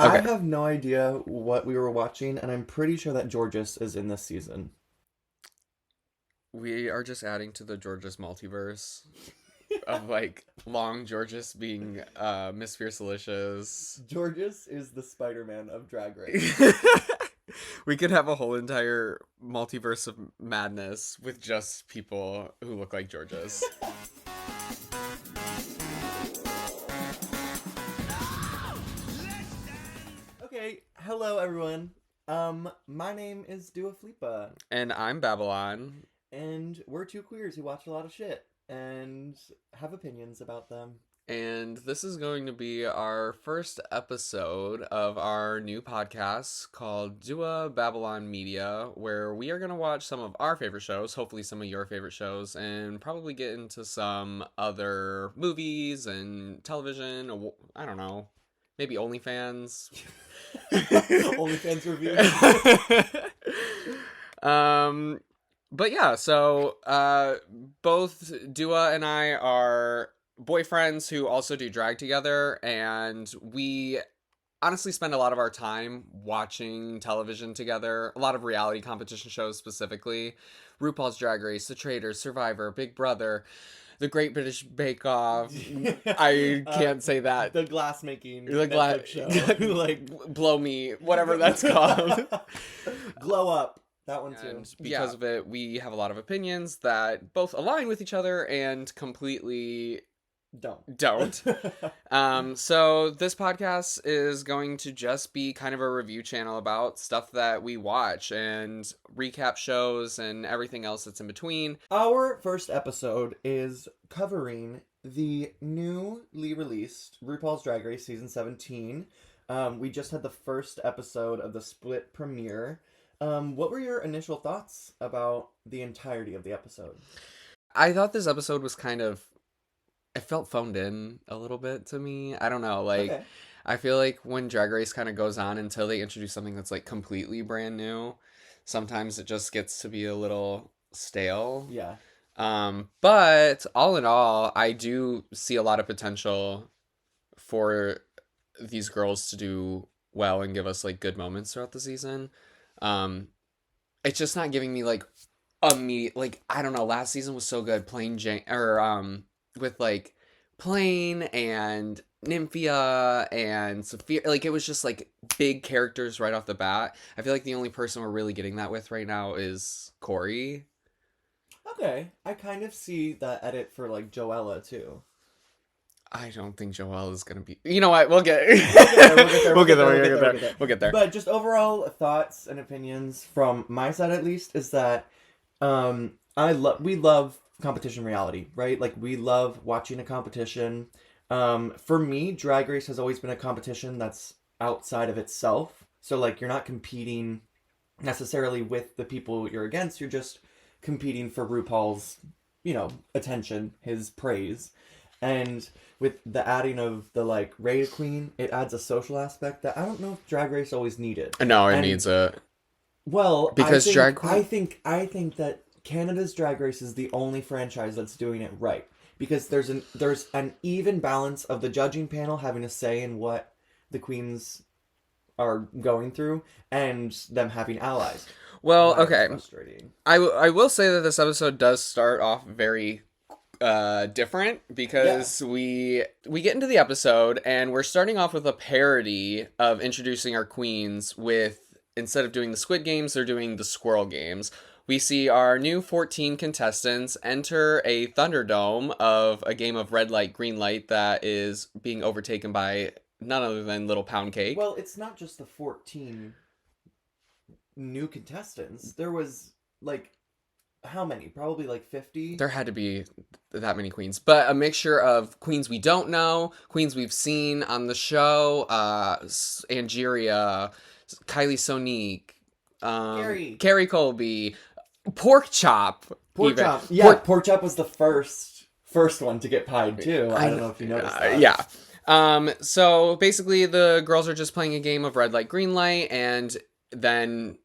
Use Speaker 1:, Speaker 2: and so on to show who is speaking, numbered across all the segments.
Speaker 1: Okay.
Speaker 2: I have no idea what we were watching, and I'm pretty sure that Georges is in this season.
Speaker 1: We are just adding to the Georges multiverse of like long Georges being Miss Fiercelicious.
Speaker 2: Georges is the Spider-Man of Drag Race.
Speaker 1: We could have a whole entire multiverse of madness with just people who look like Georges.
Speaker 2: Okay, hello everyone. My name is Dua Flipa,
Speaker 1: And I'm Babylon.
Speaker 2: and we're two queers who watch a lot of shit and have opinions about them.
Speaker 1: And this is going to be our first episode of our new podcast called Dua Babylon Media, where we are going to watch some of our favorite shows, hopefully some of your favorite shows, and probably get into some other movies and television. I don't know. Maybe OnlyFans.
Speaker 2: OnlyFans review.
Speaker 1: But yeah, so both Dua and I are boyfriends who also do drag together, and we honestly spend a lot of our time watching television together, a lot of reality competition shows specifically. RuPaul's Drag Race, The Traitors, Survivor, Big Brother, The Great British Bake Off. I can't say that.
Speaker 2: The glass making
Speaker 1: The
Speaker 2: Netflix show.
Speaker 1: like Blow Me, whatever that's called.
Speaker 2: Glow Up. That one too.
Speaker 1: And because of it, we have a lot of opinions that both align with each other and completely don't. So this podcast is going to just be kind of a review channel about stuff that we watch and recap shows and everything else that's in between.
Speaker 2: Our first episode is covering the newly released RuPaul's Drag Race Season 17. We just had the first episode of the split premiere. What were your initial thoughts about the entirety of the episode?
Speaker 1: I thought this episode was kind of... It felt phoned in a little bit to me. I don't know, like...
Speaker 2: Okay.
Speaker 1: I feel like when Drag Race kind of goes on until they introduce something that's like completely brand new, sometimes it just gets to be a little stale.
Speaker 2: Yeah.
Speaker 1: But all in all, I do see a lot of potential for these girls to do well and give us like good moments throughout the season. It's just not giving me like like I don't know. Last season was so good. Plain Jane with like Plain and Nymphia and Sophia, like it was just like big characters right off the bat. I feel like the only person we're really getting that with right now is Corey.
Speaker 2: Okay. I kind of see that edit for like Joella too.
Speaker 1: I don't think Joelle is gonna be. You know what? We'll get.
Speaker 2: We'll get there.
Speaker 1: We'll get there.
Speaker 2: But just overall thoughts and opinions from my side, at least, is that we love competition reality, right? Like we love watching a competition. For me, Drag Race has always been a competition that's outside of itself. So like you're not competing necessarily with the people you're against. You're just competing for RuPaul's, attention, his praise. And with the adding of the like Raid Queen, it adds a social aspect that I don't know if Drag Race always needed.
Speaker 1: No, it needs it.
Speaker 2: Well,
Speaker 1: because Drag Queen.
Speaker 2: I think that Canada's Drag Race is the only franchise that's doing it right, because there's an even balance of the judging panel having a say in what the queens are going through and them having allies.
Speaker 1: Well,
Speaker 2: That's
Speaker 1: okay.
Speaker 2: frustrating.
Speaker 1: I will say that this episode does start off very different because we get into the episode and we're starting off with a parody of introducing our queens with, instead of doing the Squid Games, they're doing the Squirrel Games. We see our new 14 contestants enter a Thunderdome of a game of red light, green light that is being overtaken by none other than Little Pound Cake.
Speaker 2: Well, it's not just the 14 new contestants. There was like, how many? Probably like 50?
Speaker 1: There had to be that many queens. But a mixture of queens we don't know, queens we've seen on the show, Angeria, Kylie Sonique, Carrie Colby, Pork Chop.
Speaker 2: Yeah, Pork Chop was the first one to get pied too. I don't know if you noticed that.
Speaker 1: Yeah. So basically the girls are just playing a game of red light, green light, and then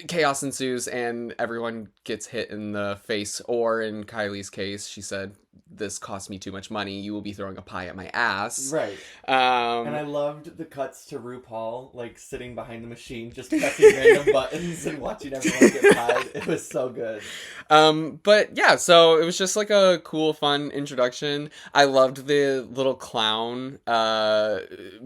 Speaker 1: chaos ensues and everyone gets hit in the face, or in Kylie's case, she said this costs me too much money. You will be throwing a pie at my ass.
Speaker 2: Right. And I
Speaker 1: Um,
Speaker 2: loved the cuts to RuPaul, like, sitting behind the machine, just pressing random buttons and watching everyone get pied. It was so good.
Speaker 1: but yeah, so it was just like a cool, fun introduction. I loved the little clown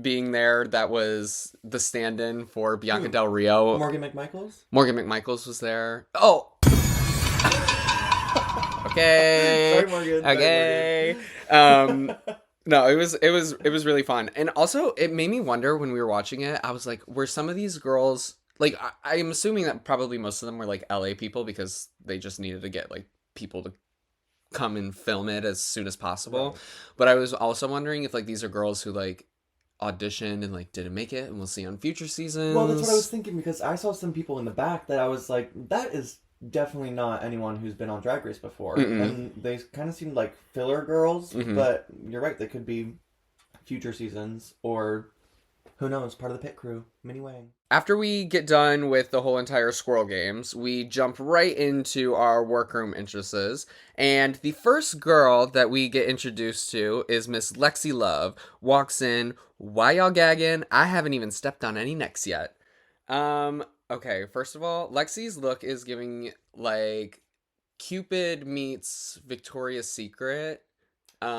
Speaker 1: being there that was the stand-in for Bianca
Speaker 2: Who?
Speaker 1: Del Rio.
Speaker 2: Morgan McMichaels?
Speaker 1: Morgan McMichaels was there. Oh, okay.
Speaker 2: Sorry, Morgan.
Speaker 1: Okay.
Speaker 2: Sorry, Morgan.
Speaker 1: No, it was really fun. And also it made me wonder when we were watching it, I was like, were some of these girls like I'm assuming that probably most of them were like LA people because they just needed to get like people to come and film it as soon as possible.
Speaker 2: Right.
Speaker 1: But I was also wondering if like these are girls who like auditioned and like didn't make it and we'll see on future seasons.
Speaker 2: Well, that's what I was thinking because I saw some people in the back that I was like, that is definitely not anyone who's been on Drag Race before.
Speaker 1: Mm-mm.
Speaker 2: And they kind of seemed like filler girls,
Speaker 1: Mhm.
Speaker 2: but you're right, they could be future seasons or who knows, part of the pit crew. Minnie Wang.
Speaker 1: After we get done with the whole entire Squirrel Games, we jump right into our workroom entrances. And the first girl that we get introduced to is Miss Lexi Love. Walks in, why y'all gagging? I haven't even stepped on any necks yet. Okay, first of all, Lexi's look is giving like Cupid meets Victoria's Secret. With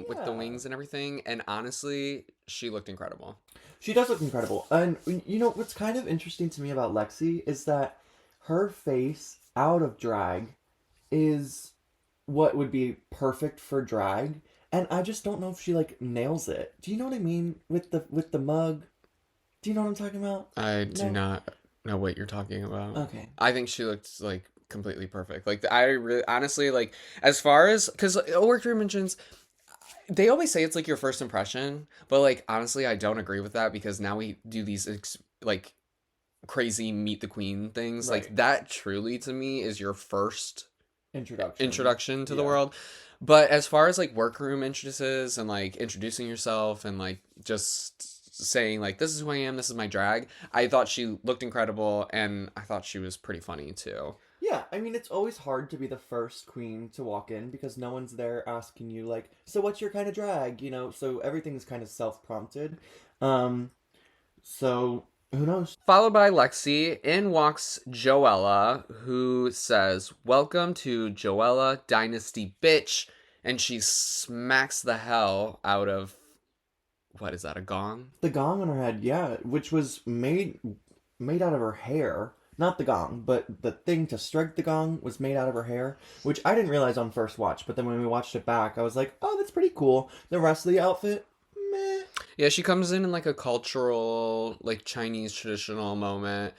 Speaker 1: the
Speaker 2: Yeah.
Speaker 1: wings and everything. And honestly, she looked incredible.
Speaker 2: She does look incredible. And you know what's kind of interesting to me about Lexi is that her face out of drag is what would be perfect for drag. And I just don't know if she like nails it. Do you know what I mean with the mug? Do you know what I'm talking about?
Speaker 1: I do
Speaker 2: No.
Speaker 1: not know what you're talking about.
Speaker 2: Okay.
Speaker 1: I think she looked like completely perfect. Like I really, honestly, like as far as because workroom mentions, they always say it's like your first impression, but like honestly, I don't agree with that because now we do these like crazy meet the queen things.
Speaker 2: Right.
Speaker 1: Like that truly to me is your first
Speaker 2: Introduction
Speaker 1: to the
Speaker 2: Yeah.
Speaker 1: world. But as far as like workroom entrances and like introducing yourself and like just saying like this is who I am, this is my drag, I thought she looked incredible and I thought she was pretty funny too.
Speaker 2: Yeah, I mean, it's always hard to be the first queen to walk in because no one's there asking you, like, so what's your kind of drag? You know, so everything's kind of self-prompted. So who knows?
Speaker 1: Followed by Lexi, in walks Joella, who says, "Welcome to Joella Dynasty, bitch." And she smacks the hell out of, what is that, a gong?
Speaker 2: The gong on her head, yeah, which was made out of her hair. Not the gong, but the thing to strike the gong was made out of her hair, which I didn't realize on first watch. But then when we watched it back, I was like, oh, that's pretty cool. The rest of the outfit, meh.
Speaker 1: Yeah, she comes in like a cultural, like Chinese traditional moment.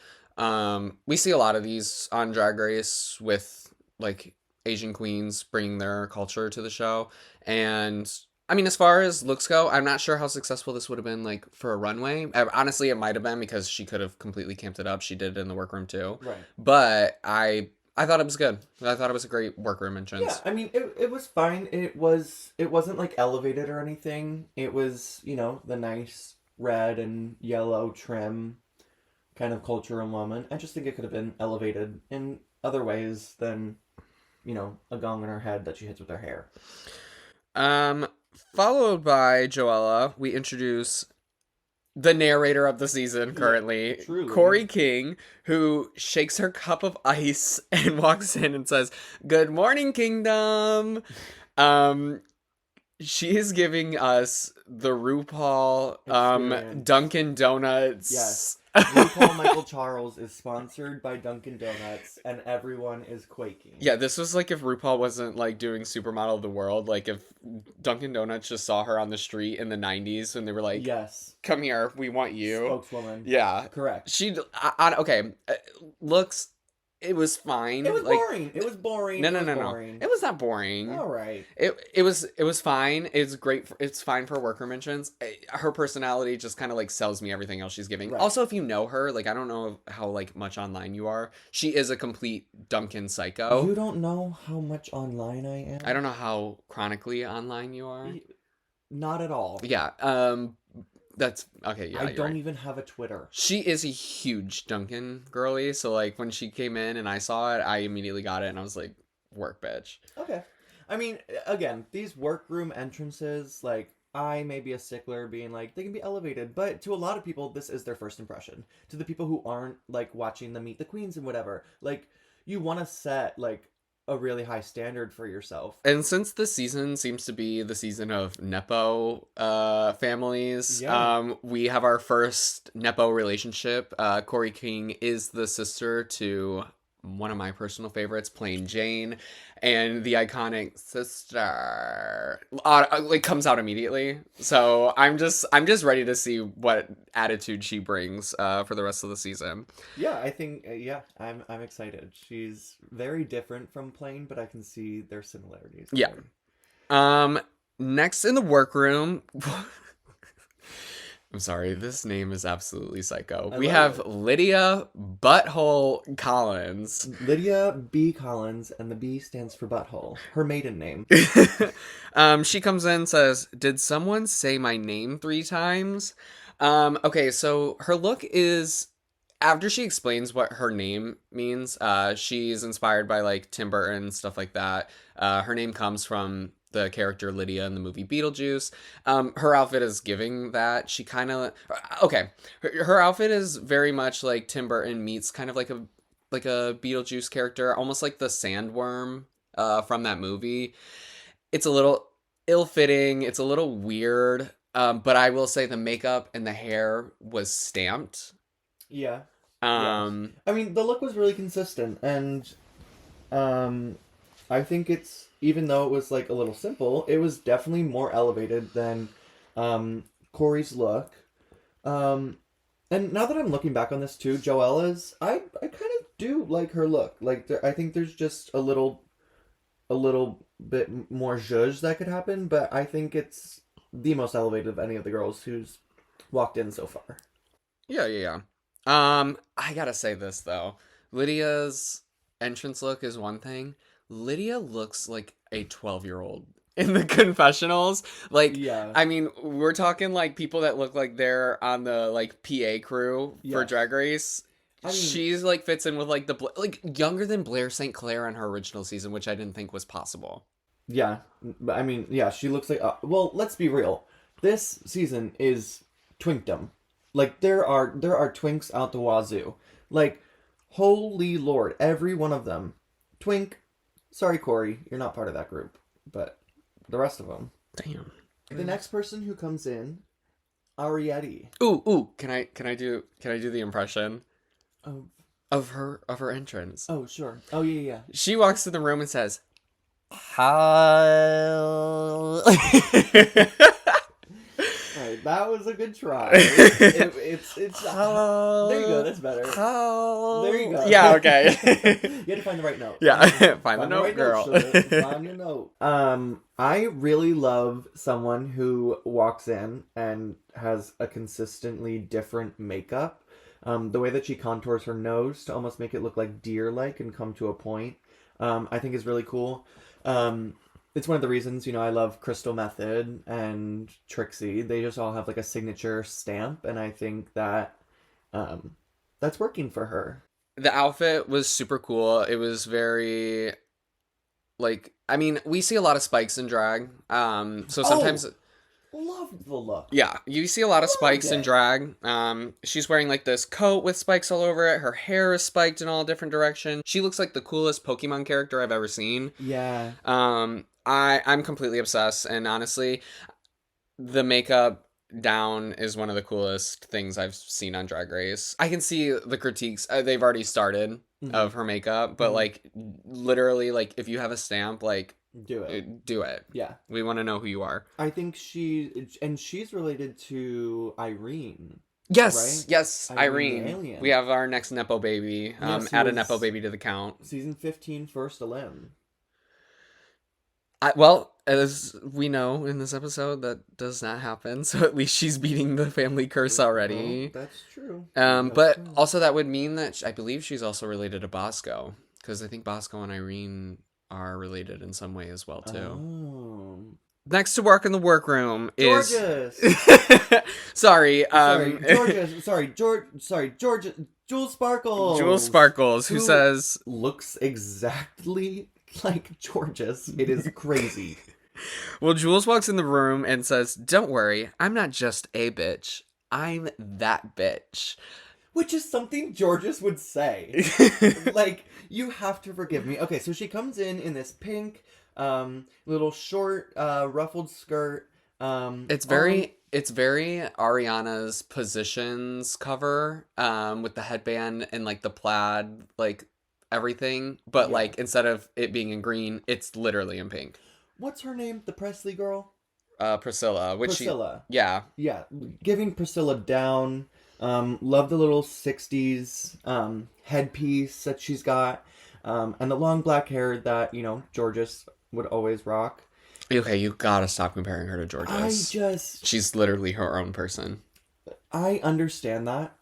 Speaker 1: We see a lot of these on Drag Race with like Asian queens bringing their culture to the show. And I mean, as far as looks go, I'm not sure how successful this would have been like for a runway. Honestly, it might have been because she could have completely camped it up. She did it in the workroom too.
Speaker 2: Right.
Speaker 1: But I thought it was good. I thought it was a great workroom entrance.
Speaker 2: Yeah, I mean, it was fine. It wasn't like elevated or anything. It was, you know, the nice red and yellow trim kind of cultural moment. I just think it could have been elevated in other ways than, you know, a gong in her head that she hits with her hair.
Speaker 1: Followed by Joella, we introduce the narrator of the season currently,
Speaker 2: truly.
Speaker 1: Corey King, who shakes her cup of ice and walks in and says, "Good morning, Kingdom." She is giving us the RuPaul
Speaker 2: Experience.
Speaker 1: Dunkin' Donuts.
Speaker 2: Yes. RuPaul Michael Charles is sponsored by Dunkin' Donuts, and everyone is quaking.
Speaker 1: Yeah, this was like if RuPaul wasn't like doing Supermodel of the World, like if Dunkin' Donuts just saw her on the street in the 90s and they were like,
Speaker 2: Yes.
Speaker 1: "Come here, we want you."
Speaker 2: Spokeswoman.
Speaker 1: Yeah.
Speaker 2: Correct.
Speaker 1: Okay, looks, it was fine.
Speaker 2: It was
Speaker 1: like,
Speaker 2: boring. It was boring.
Speaker 1: No,
Speaker 2: It
Speaker 1: no,
Speaker 2: was
Speaker 1: no, no.
Speaker 2: boring.
Speaker 1: It was not boring.
Speaker 2: All right.
Speaker 1: It was fine. It's great. It's fine for workroom entrance. Her personality just kind of like sells me everything else she's giving.
Speaker 2: Right.
Speaker 1: Also, if you know her, like I don't know how like much online you are. She is a complete Duncan psycho.
Speaker 2: You don't know how much online I am.
Speaker 1: I don't know how chronically online you are.
Speaker 2: Not at all.
Speaker 1: Yeah. That's okay. Yeah,
Speaker 2: I
Speaker 1: you're
Speaker 2: don't
Speaker 1: right.
Speaker 2: even have a Twitter.
Speaker 1: She is a huge Duncan girly, so like when she came in and I saw it, I immediately got it and I was like, work, bitch.
Speaker 2: Okay. I mean, again, these workroom entrances, like, I may be a stickler being like, they can be elevated, but to a lot of people, this is their first impression. To the people who aren't, like, watching the Meet the Queens and whatever, like, you want to set, like, a really high standard for yourself.
Speaker 1: And since this season seems to be the season of Nepo families,
Speaker 2: Yeah.
Speaker 1: we have our first Nepo relationship. Corey King is the sister to one of my personal favorites, Plain Jane, and the iconic sister like comes out immediately. So I'm just ready to see what attitude she brings for the rest of the season.
Speaker 2: Yeah, I think, yeah, I'm excited. She's very different from Plain, but I can see their similarities.
Speaker 1: Yeah.
Speaker 2: There.
Speaker 1: Next in the workroom. I'm sorry, this name is absolutely psycho. We have Lydia Butthole Collins.
Speaker 2: Lydia B. Collins, and the B stands for butthole. Her maiden name.
Speaker 1: She comes in and says, "Did someone say my name 3 times?" Okay, so her look is, after she explains what her name means, she's inspired by like Tim Burton and stuff like that. Her name comes from the character Lydia in the movie Beetlejuice. Her outfit is giving that. She kind of, okay, her outfit is very much like Tim Burton meets kind of like a Beetlejuice character, almost like the sandworm from that movie. It's a little ill-fitting. It's a little weird. But I will say the makeup and the hair was stamped.
Speaker 2: Yeah.
Speaker 1: Um,
Speaker 2: I mean, the look was really consistent, and I think it's, even though it was like a little simple, it was definitely more elevated than Corey's look. And now that I'm looking back on this too, Joella's, I kind of do like her look. Like, I think there's just a little bit more zhuzh that could happen, but I think it's the most elevated of any of the girls who's walked in so far.
Speaker 1: yeah. I gotta say this though. Lydia's entrance look is one thing. Lydia looks like a 12-year-old in the confessionals. Like,
Speaker 2: Yeah.
Speaker 1: I mean, we're talking like people that look like they're on the like PA crew for
Speaker 2: Yes.
Speaker 1: Drag Race.
Speaker 2: I mean,
Speaker 1: She's like fits in with like like younger than Blair St. Clair on her original season, which I didn't think was possible.
Speaker 2: yeah. But I mean, yeah, she looks like, well, let's be real. This season is twinkdom. Like, there are twinks out the wazoo. Like, holy lord, every one of them. Twink. Sorry, Corey, you're not part of that group, but the rest of them.
Speaker 1: Damn.
Speaker 2: The next person who comes in, Arietti.
Speaker 1: Ooh, can I do the impression
Speaker 2: Oh,
Speaker 1: of her entrance?
Speaker 2: oh, sure. Oh, yeah.
Speaker 1: She walks to the room and says, "Hi."
Speaker 2: Alright, that was a good try. It's
Speaker 1: Hello.
Speaker 2: there you go, that's better.
Speaker 1: Hello.
Speaker 2: There you go.
Speaker 1: Yeah, okay.
Speaker 2: You had to find the right note.
Speaker 1: Yeah, find the note,
Speaker 2: right
Speaker 1: girl.
Speaker 2: Sugar. Find your note. I really love someone who walks in and has a consistently different makeup. The way that she contours her nose to almost make it look like deer-like and come to a point, I think is really cool. It's one of the reasons, I love Crystal Method and Trixie. They just all have like a signature stamp, and I think that that's working for her.
Speaker 1: The outfit was super cool. It was very, like, I mean, we see a lot of spikes in drag. So sometimes,
Speaker 2: Love the look.
Speaker 1: yeah, you see a lot of spikes in
Speaker 2: it.
Speaker 1: drag. She's wearing like this coat with spikes all over it. Her hair is spiked in all different directions. She looks like the coolest Pokemon character I've ever seen.
Speaker 2: Yeah.
Speaker 1: I'm completely obsessed, and honestly, the makeup down is one of the coolest things I've seen on Drag Race. I can see the critiques they've already started of her makeup, but like literally, like if you have a stamp, like
Speaker 2: Do it.
Speaker 1: do it.
Speaker 2: Yeah.
Speaker 1: We want to know who you are.
Speaker 2: I think she's related to Irene.
Speaker 1: Yes,
Speaker 2: Right?
Speaker 1: yes,
Speaker 2: Irene
Speaker 1: Irene.
Speaker 2: the alien.
Speaker 1: We have our next Nepo baby.
Speaker 2: Yes,
Speaker 1: Add
Speaker 2: who
Speaker 1: a Nepo
Speaker 2: was-
Speaker 1: baby to the count.
Speaker 2: Season 15, first a limb.
Speaker 1: Well, as we know in this episode, that does not happen. So at least she's beating the family curse already.
Speaker 2: Well, that's true.
Speaker 1: But
Speaker 2: That's true.
Speaker 1: also that would mean that I believe she's also related to Bosco, because I think Bosco and Irene are related in some way as well too.
Speaker 2: Oh.
Speaker 1: Next to work in the workroom is
Speaker 2: Gorgeous.
Speaker 1: sorry,
Speaker 2: Georgia. Georgia. Jewel Sparkles.
Speaker 1: Jewel Sparkles, who
Speaker 2: Who
Speaker 1: says
Speaker 2: looks exactly like Georges. It is crazy.
Speaker 1: Well, Jules walks in the room and says, "Don't worry, I'm not just a bitch. I'm that bitch."
Speaker 2: Which is something Georges would say. Like, you have to forgive me. Okay, so she comes in this pink, little short, ruffled skirt.
Speaker 1: It's very Ariana's Positions cover, with the headband and like the plaid, like everything. But
Speaker 2: Yeah.
Speaker 1: like instead of it being in green, it's literally in pink.
Speaker 2: What's her name? The Presley girl?
Speaker 1: Priscilla,
Speaker 2: Priscilla.
Speaker 1: Yeah,
Speaker 2: Yeah, giving Priscilla down. Love the little 60s headpiece that she's got. And the long black hair that, Georges would always rock.
Speaker 1: okay, you gotta stop comparing her to Georges. She's literally her own person.
Speaker 2: I understand that,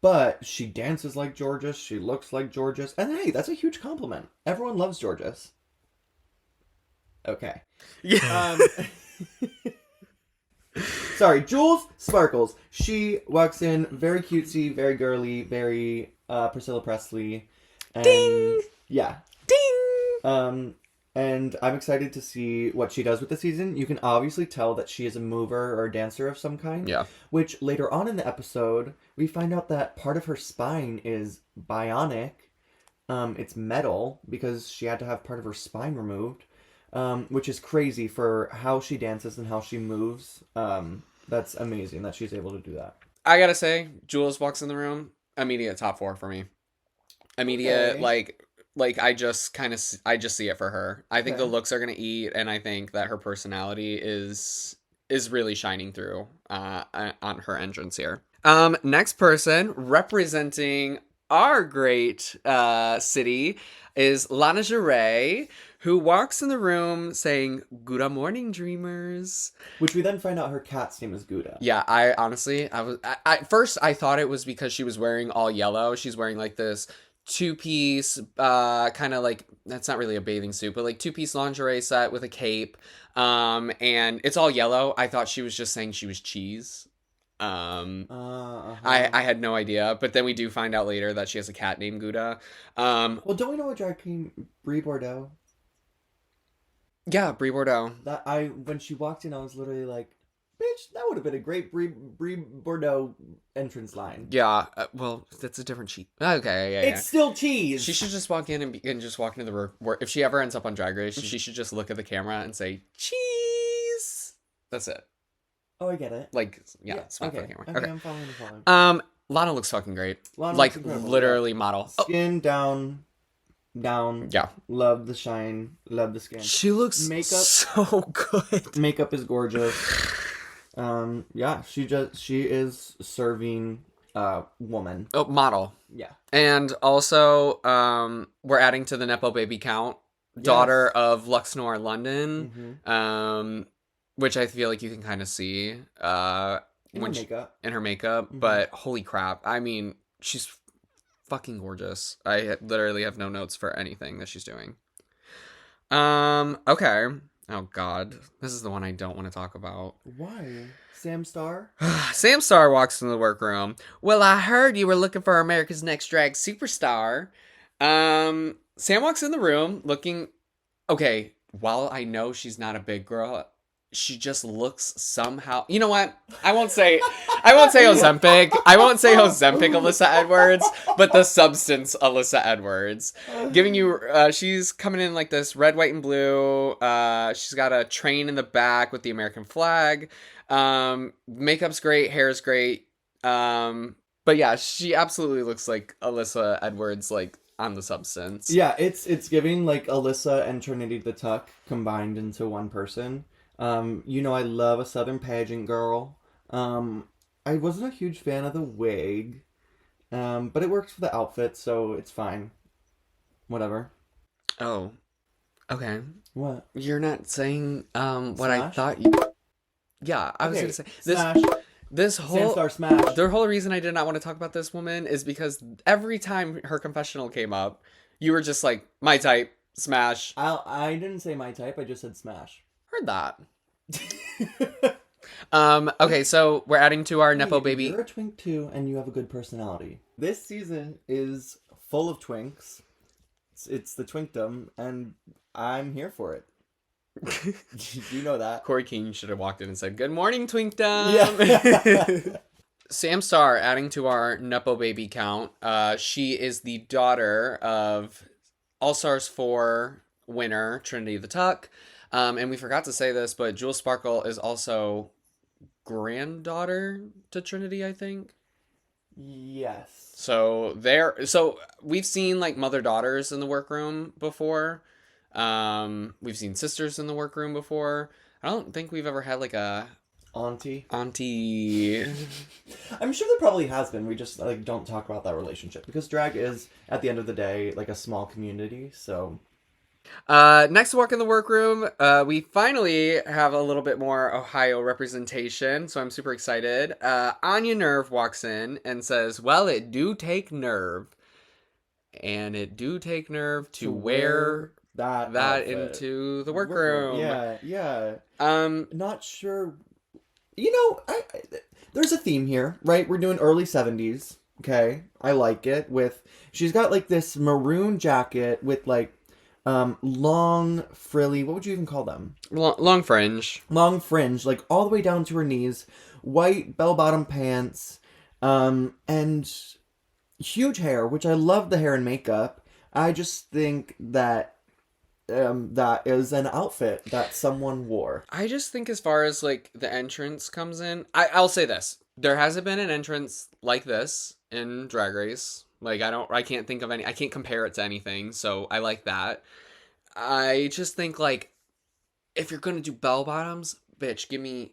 Speaker 2: but she dances like Georges, she looks like Georges, and hey, that's a huge compliment. Everyone loves Georges. Okay.
Speaker 1: Yeah.
Speaker 2: Sorry, Jules Sparkles. She walks in very cutesy, very girly, very Priscilla Presley. And,
Speaker 1: Ding!
Speaker 2: Yeah.
Speaker 1: Ding!
Speaker 2: And I'm excited to see what she does with the season. You can obviously tell that she is a mover or a dancer of some kind.
Speaker 1: Yeah.
Speaker 2: Which later on in the episode, we find out that part of her spine is bionic. It's metal because she had to have part of her spine removed. Which is crazy for how she dances and how she moves. That's amazing that she's able to do that.
Speaker 1: I gotta say, Jules walks in the room, immediate top 4 for me. Immediate,
Speaker 2: Okay.
Speaker 1: like I just see it for her. I think
Speaker 2: Okay.
Speaker 1: the looks are gonna eat, and I think that her personality is really shining through on her entrance here. Next person representing our great city is Lana Geray, who walks in the room saying, "Good morning, dreamers."
Speaker 2: Which we then find out her cat's name is Gouda.
Speaker 1: Yeah, I honestly, at first I thought it was because she was wearing all yellow. She's wearing like this two-piece, kind of like, that's not really a bathing suit, but like two-piece lingerie set with a cape. And it's all yellow. I thought she was just saying she was cheese. I had no idea, but then we do find out later that she has a cat named Gouda.
Speaker 2: Well, don't we know a drag queen, Brie Bordeaux?
Speaker 1: Yeah, Brie Bordeaux.
Speaker 2: When she walked in, I was literally like, bitch, that would have been a great Brie Bordeaux entrance line.
Speaker 1: Yeah, well, that's a different cheese. Okay, yeah.
Speaker 2: It's still cheese.
Speaker 1: She should just walk in and just walk into the room. If she ever ends up on Drag Race, she should just look at the camera and say, cheese! That's it.
Speaker 2: Oh, I get it.
Speaker 1: Like, yeah, smile for the
Speaker 2: Okay.
Speaker 1: camera.
Speaker 2: Okay, I'm following.
Speaker 1: Lana looks fucking great.
Speaker 2: Lana
Speaker 1: Like,
Speaker 2: looks incredible,
Speaker 1: literally model.
Speaker 2: Skin down.
Speaker 1: Yeah.
Speaker 2: Love the shine. Love the skin.
Speaker 1: She looks
Speaker 2: Makeup.
Speaker 1: so good.
Speaker 2: Makeup is gorgeous. Yeah, she is serving woman.
Speaker 1: Oh, model.
Speaker 2: Yeah.
Speaker 1: And also, we're adding to the Nepo baby count. Daughter of Luxnor London.
Speaker 2: Mm-hmm.
Speaker 1: Which I feel like you can kind of see
Speaker 2: In her makeup. Mm-hmm.
Speaker 1: But holy crap. I mean, she's fucking gorgeous. I literally have no notes for anything that she's doing. Okay. Oh god. This is the one I don't want to talk about.
Speaker 2: Why? Sam Star?
Speaker 1: Sam Star walks into the workroom. "Well, I heard you were looking for America's Next Drag Superstar." Sam walks in the room looking... Okay, while I know she's not a big girl, she just looks somehow... You know what? I won't say Ozempic. I won't say Ozempic Alyssa Edwards, but the substance Alyssa Edwards. Giving you... she's coming in like this red, white, and blue. She's got a train in the back with the American flag. Makeup's great. Hair's great. But yeah, she absolutely looks like Alyssa Edwards, like, on the substance.
Speaker 2: Yeah, it's giving like Alyssa and Trinity the Tuck combined into one person. I love a Southern pageant girl. I wasn't a huge fan of the wig, but it works for the outfit, so it's fine. Whatever.
Speaker 1: Oh, okay.
Speaker 2: What?
Speaker 1: You're not saying what I
Speaker 2: Smash?
Speaker 1: thought you... Yeah, I was
Speaker 2: Okay,
Speaker 1: gonna say
Speaker 2: Smash.
Speaker 1: this
Speaker 2: Sam
Speaker 1: whole...
Speaker 2: Star Smash.
Speaker 1: The whole reason I did not want to talk about this woman is because every time her confessional came up, you were just like, my type, smash.
Speaker 2: I didn't say my type, I just said Smash.
Speaker 1: Heard that. Okay, so we're adding to our Nepo baby.
Speaker 2: You're a twink too, and you have a good personality. This season is full of twinks. it's the twinkdom, and I'm here for it. You know that.
Speaker 1: Corey King should have walked in and said, "Good morning,
Speaker 2: Yeah.
Speaker 1: Twinkdom." Sam Starr, adding to our Nepo baby count. She is the daughter of All Stars 4 winner Trinity the Tuck. And we forgot to say this, but Jewel Sparkle is also granddaughter to Trinity, I think.
Speaker 2: Yes.
Speaker 1: So we've seen like mother daughters in the workroom before. We've seen sisters in the workroom before. I don't think we've ever had like a
Speaker 2: Auntie.
Speaker 1: auntie.
Speaker 2: I'm sure there probably has been. We just like don't talk about that relationship because drag is at the end of the day like a small community. So
Speaker 1: Next to walk in the workroom, we finally have a little bit more Ohio representation, so I'm super excited. Anya Nerve walks in and says, "Well, it do take nerve, and it do take nerve to wear
Speaker 2: that
Speaker 1: that
Speaker 2: outfit.
Speaker 1: into the workroom."
Speaker 2: Yeah, yeah.
Speaker 1: Um,
Speaker 2: Not sure. You know, there's a theme here, right? We're doing early 70s. Okay, I like it. She's got like this maroon jacket with like long frilly. What would you even call them?
Speaker 1: long fringe.
Speaker 2: Long fringe, like all the way down to her knees. White bell bottom pants, and huge hair, which I love the hair and makeup. I just think that that is an outfit that someone wore.
Speaker 1: I just think as far as like the entrance comes in, I'll say this: there hasn't been an entrance like this in Drag Race. Like I can't think of any. I can't compare it to anything. So I like that. I just think like if you're gonna do bell bottoms, bitch, give me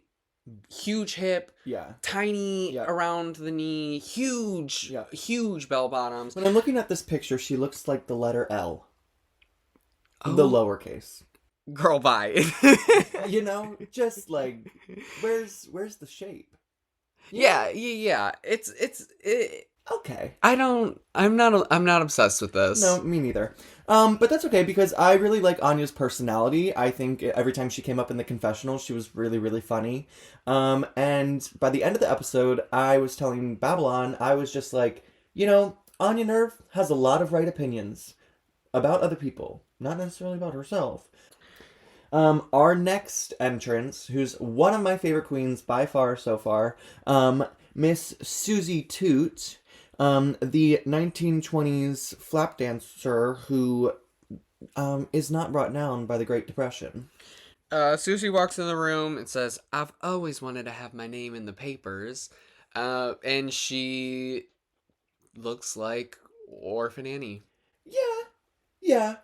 Speaker 1: huge hip,
Speaker 2: Yeah.
Speaker 1: tiny
Speaker 2: Yeah.
Speaker 1: around the knee, huge bell bottoms.
Speaker 2: When I'm looking at this picture, she looks like the letter L.
Speaker 1: Oh,
Speaker 2: The lowercase.
Speaker 1: girl, bye.
Speaker 2: You know, just like where's the shape?
Speaker 1: Yeah. It's
Speaker 2: Okay.
Speaker 1: I'm not obsessed with this.
Speaker 2: No, me neither. But that's okay because I really like Anya's personality. I think every time she came up in the confessional, she was really, really funny. And by the end of the episode, I was telling Babylon, I was just like, you know, Anya Nerve has a lot of right opinions about other people, not necessarily about herself. Our next entrance, who's one of my favorite queens by far so far, Miss Susie Toot, the 1920s flap dancer who is not brought down by the Great Depression.
Speaker 1: Susie walks in the room and says, "I've always wanted to have my name in the papers," and she looks like Orphan Annie.
Speaker 2: Yeah, yeah.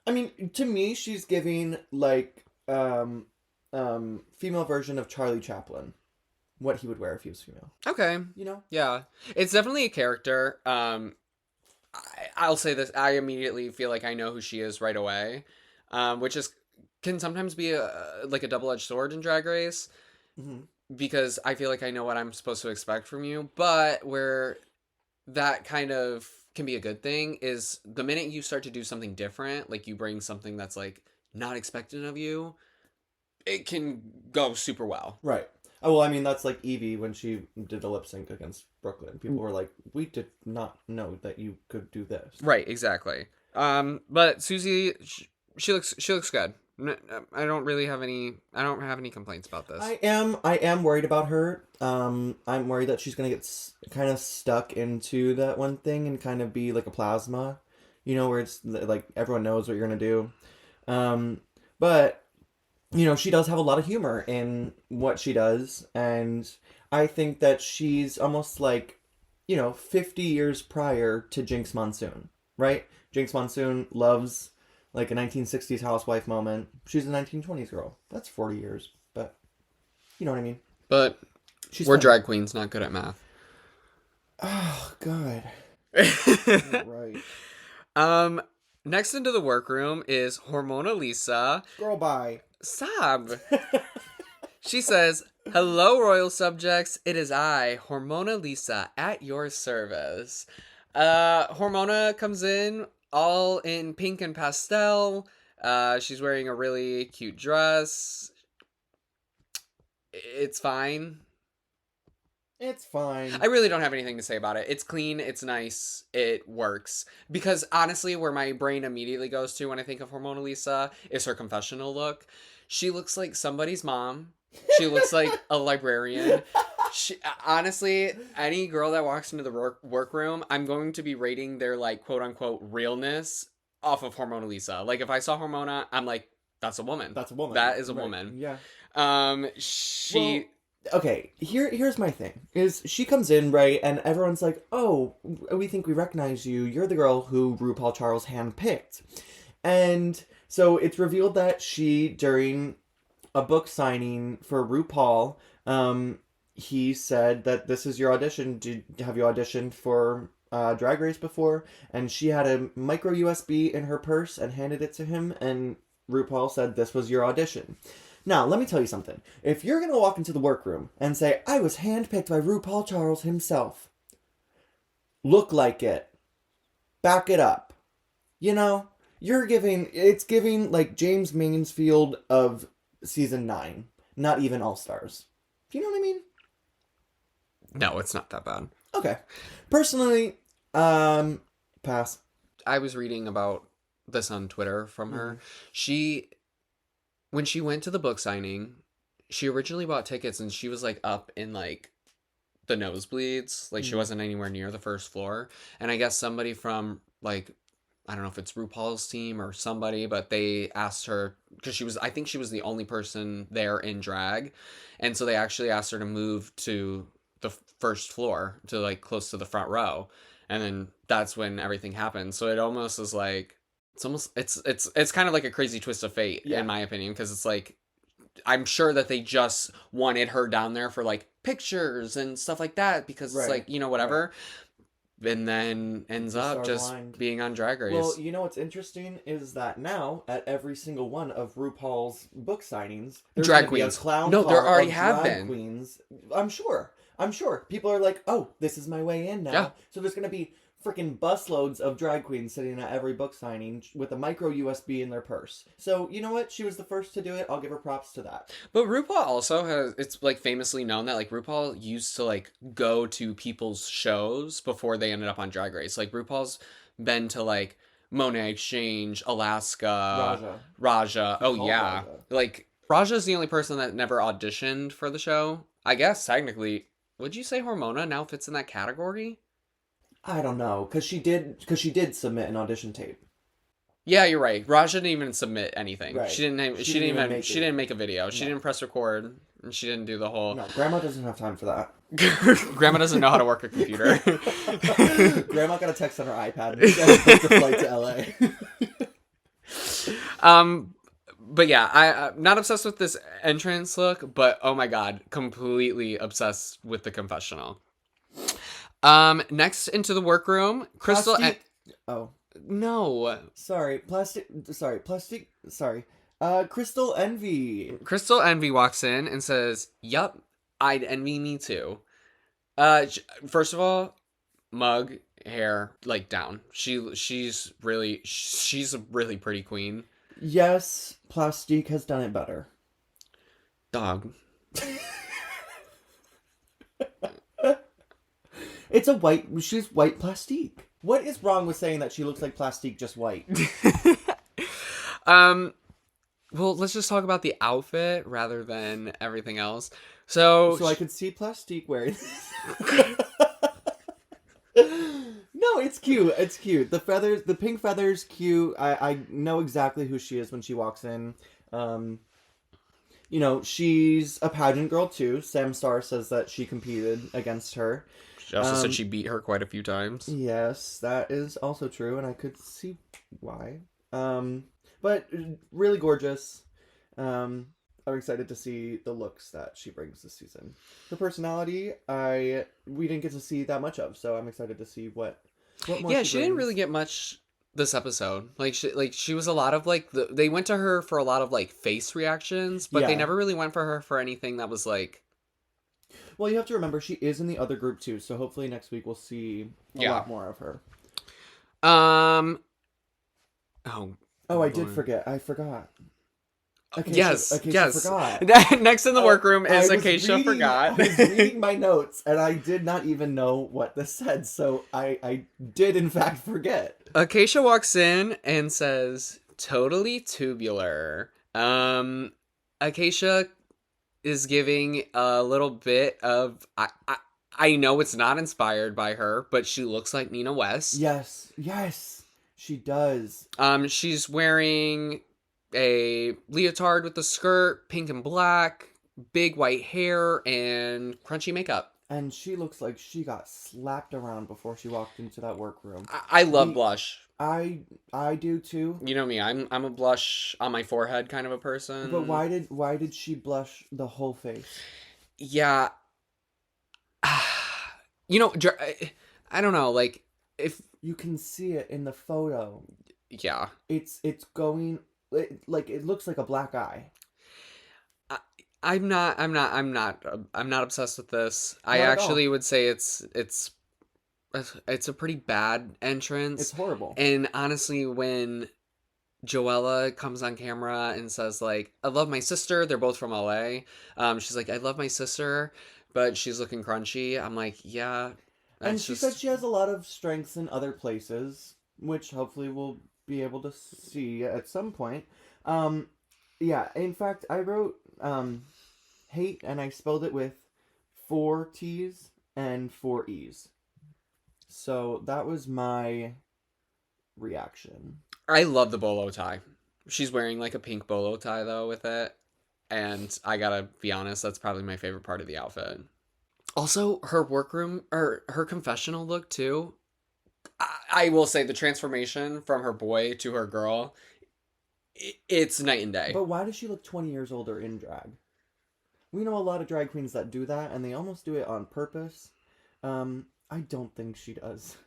Speaker 2: I mean, to me, she's giving like female version of Charlie Chaplin. What he would wear if he was female.
Speaker 1: Okay,
Speaker 2: You know?
Speaker 1: yeah, it's definitely a character. I'll say this: I immediately feel like I know who she is right away, which is can sometimes be like a double-edged sword in Drag Race.
Speaker 2: Mm-hmm.
Speaker 1: Because I feel like I know what I'm supposed to expect from you, but where that kind of can be a good thing is the minute you start to do something different, like you bring something that's like not expected of you, it can go super well.
Speaker 2: Right. Oh, well, I mean, that's like Evie when she did a lip sync against Brooklyn. People were like, we did not know that you could do this.
Speaker 1: Right, exactly. But Susie, she looks good. I don't have any complaints about this.
Speaker 2: I am worried about her. I'm worried that she's gonna get kind of stuck into that one thing and kind of be like a plasma, you know, where it's like everyone knows what you're gonna do. But you know, she does have a lot of humor in what she does, and I think that she's almost like, you know, 50 years prior to Jinx Monsoon, right? Jinx Monsoon loves like a 1960s housewife moment. She's a 1920s girl. That's 40 years, but you know what I mean.
Speaker 1: But
Speaker 2: She's
Speaker 1: we're
Speaker 2: funny.
Speaker 1: drag queens, not good at math.
Speaker 2: Oh God. Right.
Speaker 1: Next into the workroom is Hormona Lisa.
Speaker 2: Girl, bye.
Speaker 1: Sob. She says, "Hello, royal subjects. It is I, Hormona Lisa, at your service." Hormona comes in all in pink and pastel. She's wearing a really cute dress. It's fine.
Speaker 2: It's fine.
Speaker 1: I really don't have anything to say about it. It's clean, it's nice, it works. Because honestly, where my brain immediately goes to when I think of Hormona Lisa is her confessional look. She looks like somebody's mom. She looks like a librarian. She honestly, any girl that walks into the workroom, I'm going to be rating their like quote unquote realness off of Hormona Lisa. Like if I saw Hormona, I'm like, that's a woman.
Speaker 2: That's a woman.
Speaker 1: That is a
Speaker 2: Right.
Speaker 1: woman.
Speaker 2: Yeah.
Speaker 1: She
Speaker 2: Well, okay. Here's my thing. Is she comes in, right, and everyone's like, "Oh, we think we recognize you. You're the girl who RuPaul Charles handpicked." And so it's revealed that she, during a book signing for RuPaul, he said that this is your audition. Have you auditioned for Drag Race before? And she had a micro USB in her purse and handed it to him, and RuPaul said this was your audition. Now, let me tell you something. If you're going to walk into the workroom and say, I was handpicked by RuPaul Charles himself, look like it. Back it up. You know, it's giving like James Mansfield of season 9. Not even All Stars. Do you know what I mean?
Speaker 1: No, it's not that bad.
Speaker 2: Okay. Personally, pass.
Speaker 1: I was reading about this on Twitter from her. When she went to the book signing, she originally bought tickets and she was like up in like the nosebleeds. Like she wasn't anywhere near the first floor. And I guess somebody from like, I don't know if it's RuPaul's team or somebody, but they asked her because I think she was the only person there in drag. And so they actually asked her to move to the first floor to like close to the front row. And then that's when everything happened. So it almost is like, it's kind of like a crazy twist of fate, in my opinion, because it's like I'm sure that they just wanted her down there for like pictures and stuff like that because it's like, you know, whatever. Right. And then ends up just being on Drag Race.
Speaker 2: Well, you know what's interesting is that now at every single one of RuPaul's book signings, there's
Speaker 1: drag queens.
Speaker 2: Be a clown
Speaker 1: no, there
Speaker 2: car
Speaker 1: already
Speaker 2: of
Speaker 1: have
Speaker 2: drag
Speaker 1: been
Speaker 2: queens. I'm sure people are like, oh, this is my way in now.
Speaker 1: Yeah.
Speaker 2: So there's gonna be freaking busloads of drag queens sitting at every book signing with a micro USB in their purse. So, you know what? She was the first to do it. I'll give her props to that.
Speaker 1: But RuPaul also it's like famously known that like RuPaul used to like go to people's shows before they ended up on Drag Race. Like RuPaul's been to like Monet Exchange, Alaska, Raja. Oh yeah. Raja. Like Raja's the only person that never auditioned for the show. I guess technically, would you say Hormona now fits in that category?
Speaker 2: I don't know, because she did submit an audition tape.
Speaker 1: Yeah, you're right. Raja didn't even submit anything.
Speaker 2: Right.
Speaker 1: She didn't make a video. She didn't press record, and she didn't do the whole.
Speaker 2: No, Grandma doesn't have time for that.
Speaker 1: Grandma doesn't know how to work a computer.
Speaker 2: Grandma got a text on her iPad and booked a flight to
Speaker 1: LA. But yeah, I'm not obsessed with this entrance look, but oh my god, completely obsessed with the confessional. Next into the workroom, Crystal. No.
Speaker 2: Sorry. Crystal Envy.
Speaker 1: Crystal Envy walks in and says, "Yup, I'd envy me too." First of all, mug, hair, like down. She's a really pretty queen.
Speaker 2: Yes, Plastique has done it better.
Speaker 1: Dog.
Speaker 2: She's white Plastique. What is wrong with saying that she looks like Plastique just white?
Speaker 1: Well, let's just talk about the outfit rather than everything else. So
Speaker 2: I could see Plastique wearing No, it's cute. It's cute. The feathers, the pink feathers, cute. I know exactly who she is when she walks in. You know, she's a pageant girl too. Sam Starr says that she competed against her.
Speaker 1: She also said she beat her quite a few times.
Speaker 2: Yes, that is also true, and I could see why. But really gorgeous. I'm excited to see the looks that she brings this season. Her personality, we didn't get to see that much of, so I'm excited to see what more.
Speaker 1: Yeah, she didn't really get much this episode. She was a lot of like they went to her for a lot of like face reactions, but they never really went for her for anything that was like.
Speaker 2: Well, you have to remember she is in the other group too, so hopefully next week we'll see a lot more of her.
Speaker 1: Oh,
Speaker 2: I did forget. I forgot.
Speaker 1: Yes,
Speaker 2: Acacia
Speaker 1: yes.
Speaker 2: forgot.
Speaker 1: Next in the workroom is Acacia
Speaker 2: I
Speaker 1: forgot.
Speaker 2: was reading my notes and I did not even know what this said, so I did in fact forget.
Speaker 1: Acacia walks in and says, "Totally tubular." Acacia is giving a little bit of I know it's not inspired by her, but she looks like Nina West.
Speaker 2: Yes, yes, she does.
Speaker 1: She's wearing a leotard with a skirt, pink and black, big white hair, and crunchy makeup.
Speaker 2: And she looks like she got slapped around before she walked into that workroom.
Speaker 1: I love
Speaker 2: The
Speaker 1: blush.
Speaker 2: I I do too.
Speaker 1: You know me. I'm a blush on my forehead kind of a
Speaker 2: But
Speaker 1: person.
Speaker 2: why did she blush the whole face?
Speaker 1: Yeah. You know, I don't know. Like if
Speaker 2: You can see it in the photo.
Speaker 1: yeah.
Speaker 2: It's going like it looks like a black eye.
Speaker 1: I, I'm not obsessed with this. I
Speaker 2: Not at all.
Speaker 1: actually would say it's a pretty bad
Speaker 2: It's
Speaker 1: entrance.
Speaker 2: horrible.
Speaker 1: And honestly, when Joella comes on camera and says like, "I love my sister," they're both from LA. She's like, "I love my sister," but she's looking crunchy. I'm like, yeah,
Speaker 2: And
Speaker 1: that's
Speaker 2: she said
Speaker 1: just
Speaker 2: she has a lot of strengths in other places, which hopefully we'll be able to see at some point. Um, yeah, in fact, I wrote hate and I spelled it with four T's and four E's. So that was my reaction.
Speaker 1: I love the bolo tie. She's wearing like a pink bolo tie though with it, and I gotta be honest, that's probably my favorite part of the outfit. Also, her workroom or her confessional look too. I will say the transformation from her boy to her girl, it's night and day.
Speaker 2: But why does she look 20 years older in drag? We know a lot of drag queens that do that, and they almost do it on purpose. I don't think she does.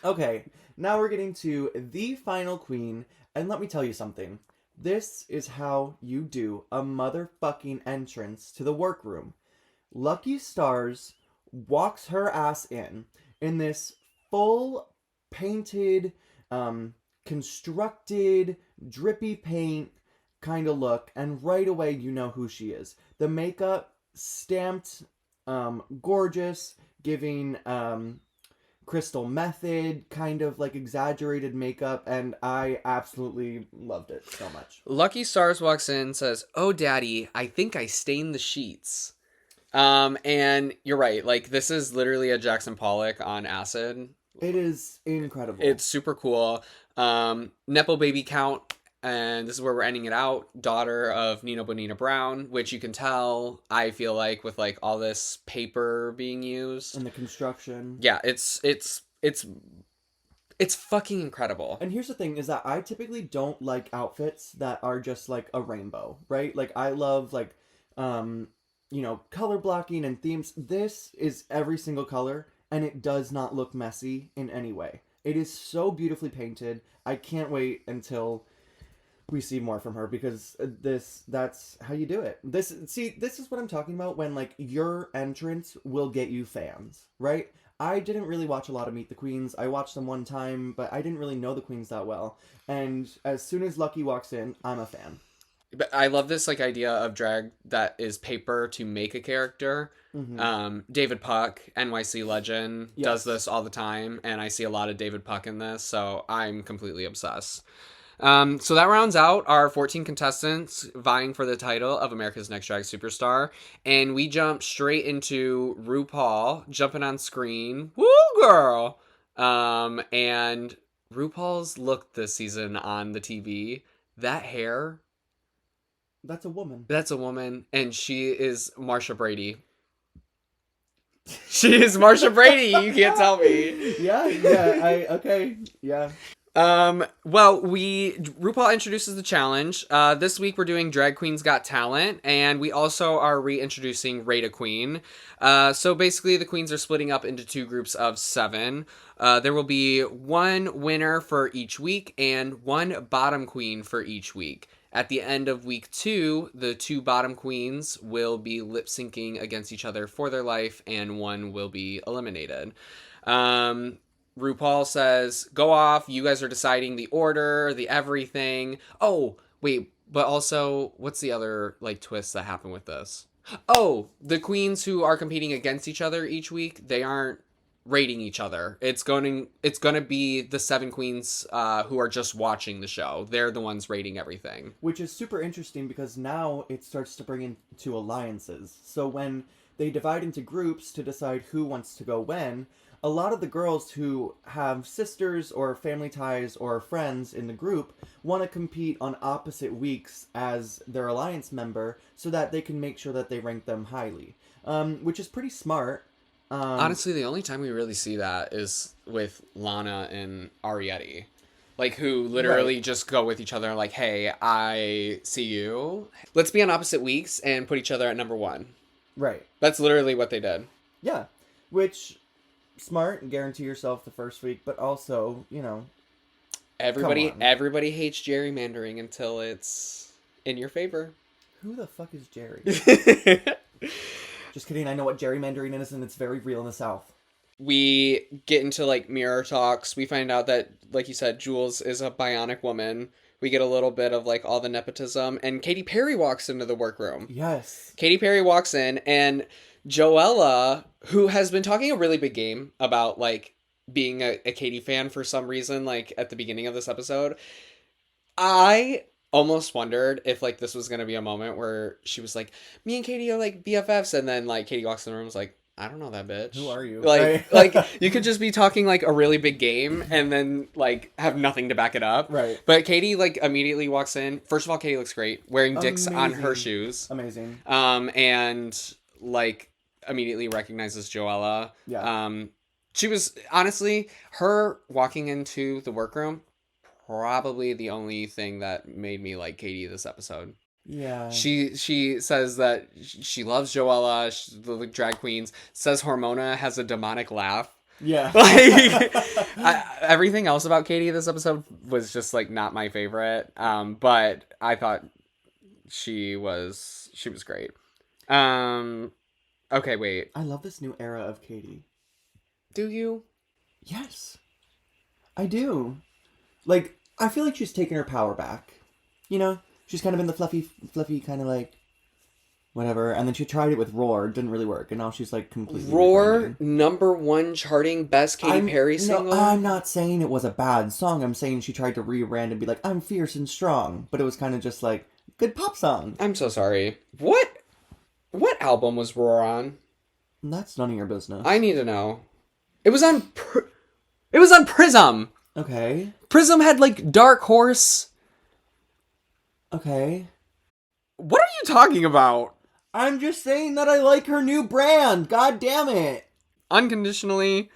Speaker 2: Okay, now we're getting to the final queen, and let me tell you something. This is how you do a motherfucking entrance to the workroom. Lucky Stars walks her ass in this full painted, constructed, drippy paint kind of look, and right away you know who she is. The makeup stamped, gorgeous, giving crystal method kind of like exaggerated makeup, and I absolutely loved it so much.
Speaker 1: Lucky Stars walks in, says, "Oh, daddy, I think I stained the sheets." And you're right. Like this is literally a Jackson Pollock on acid.
Speaker 2: It is incredible.
Speaker 1: It's super cool. Nepo baby count, and this is where we're ending it out. Daughter of Nina Bonina Brown, which you can tell. I feel like with like all this paper being used,
Speaker 2: And the construction.
Speaker 1: yeah, it's fucking incredible.
Speaker 2: And here's the thing is that I typically don't like outfits that are just like a rainbow, right? Like I love like color blocking and themes. This is every single color and it does not look messy in any way. It is so beautifully painted. I can't wait until we see more from her because that's how you do it. This is what I'm talking about when like your entrance will get you fans, right? I didn't really watch a lot of Meet the Queens. I watched them one time, but I didn't really know the queens that well. And as soon as Lucky walks in, I'm a fan.
Speaker 1: But I love this like idea of drag that is paper to make a character. David Puck, NYC legend, does
Speaker 2: Yes.
Speaker 1: this all the time, and I see a lot of David Puck in this, so I'm completely obsessed. So that rounds out our 14 contestants vying for the title of America's Next Drag Superstar. And we jump straight into RuPaul jumping on screen. Woo, girl! And RuPaul's look this season on the TV, that hair,
Speaker 2: That's a woman.
Speaker 1: that's a woman, and she is Marsha Brady. She is Marsha Brady, you can't tell me.
Speaker 2: Okay. Yeah.
Speaker 1: Well, RuPaul introduces the challenge. This week we're doing Drag Queens Got Talent, and we also are reintroducing Rate a Queen. So basically the queens are splitting up into two groups of 7. There will be one winner for each week and one bottom queen for each week. At the end of week 2, the 2 bottom queens will be lip syncing against each other for their life, and one will be eliminated. RuPaul says, "Go off. You guys are deciding the order, the everything." Oh, wait. But also, what's the other like twist that happened with this? Oh, the queens who are competing against each other each week, they aren't rating each other. It's going to be the 7 queens who are just watching the show. They're the ones rating everything.
Speaker 2: Which is super interesting because now it starts to bring into alliances. So when they divide into groups to decide who wants to go when, a lot of the girls who have sisters or family ties or friends in the group want to compete on opposite weeks as their alliance member so that they can make sure that they rank them highly, which is pretty smart.
Speaker 1: Honestly, the only time we really see that is with Lana and Arietti. Like, who literally
Speaker 2: Right.
Speaker 1: just go with each other like, hey, I see you. Let's be on opposite weeks and put each other at number 1.
Speaker 2: Right.
Speaker 1: That's literally what they did.
Speaker 2: Yeah. Which, smart, guarantee yourself the first week, but also, come on.
Speaker 1: Everybody hates gerrymandering until it's in your favor.
Speaker 2: Who the fuck is Jerry? Just kidding, I know what gerrymandering is, and it's very real in the South.
Speaker 1: We get into like mirror talks. We find out that, like you said, Jules is a bionic woman. We get a little bit of like all the nepotism, and Katy Perry walks into the workroom.
Speaker 2: Yes.
Speaker 1: Katy Perry walks in, and Joella, who has been talking a really big game about like being a Katy fan for some reason, like at the beginning of this episode, I almost wondered if like this was gonna be a moment where she was like, "Me and Katie are like BFFs," and then like Katie walks in the room and was like, "I don't know that bitch.
Speaker 2: Who are you?"
Speaker 1: Like,
Speaker 2: Right.
Speaker 1: like you could just be talking like a really big game and then like have nothing to back it up.
Speaker 2: Right.
Speaker 1: But Katie like immediately walks in. First of all, Katie looks great, wearing dicks on her
Speaker 2: Amazing.
Speaker 1: shoes.
Speaker 2: Amazing.
Speaker 1: And like immediately recognizes Joella.
Speaker 2: Yeah.
Speaker 1: She was honestly, her walking into the workroom, probably the only thing that made me like Katie this episode.
Speaker 2: Yeah.
Speaker 1: She says that she loves Joella, the drag queens. Says Hormona has a demonic laugh.
Speaker 2: Yeah.
Speaker 1: Like everything else about Katie this episode was just like not my favorite. But I thought she was great. Okay, wait.
Speaker 2: I love this new era of Katie.
Speaker 1: Do you?
Speaker 2: Yes. I do. Like, I feel like she's taken her power back. She's kind of in the fluffy kind of like, whatever. And then she tried it with Roar. Didn't really work. And now she's like completely
Speaker 1: Roar,
Speaker 2: rebranding.
Speaker 1: #1 charting best Katy Perry single.
Speaker 2: No, I'm not saying it was a bad song. I'm saying she tried to rebrand and be like, I'm fierce and strong. But it was kind of just like, good pop song.
Speaker 1: I'm so sorry. What album was Roar on?
Speaker 2: That's none of your business.
Speaker 1: I need to know. It was on Prism.
Speaker 2: Okay.
Speaker 1: Prism had like Dark Horse.
Speaker 2: Okay.
Speaker 1: What are you talking about?
Speaker 2: I'm just saying that I like her new brand. God damn it.
Speaker 1: Unconditionally.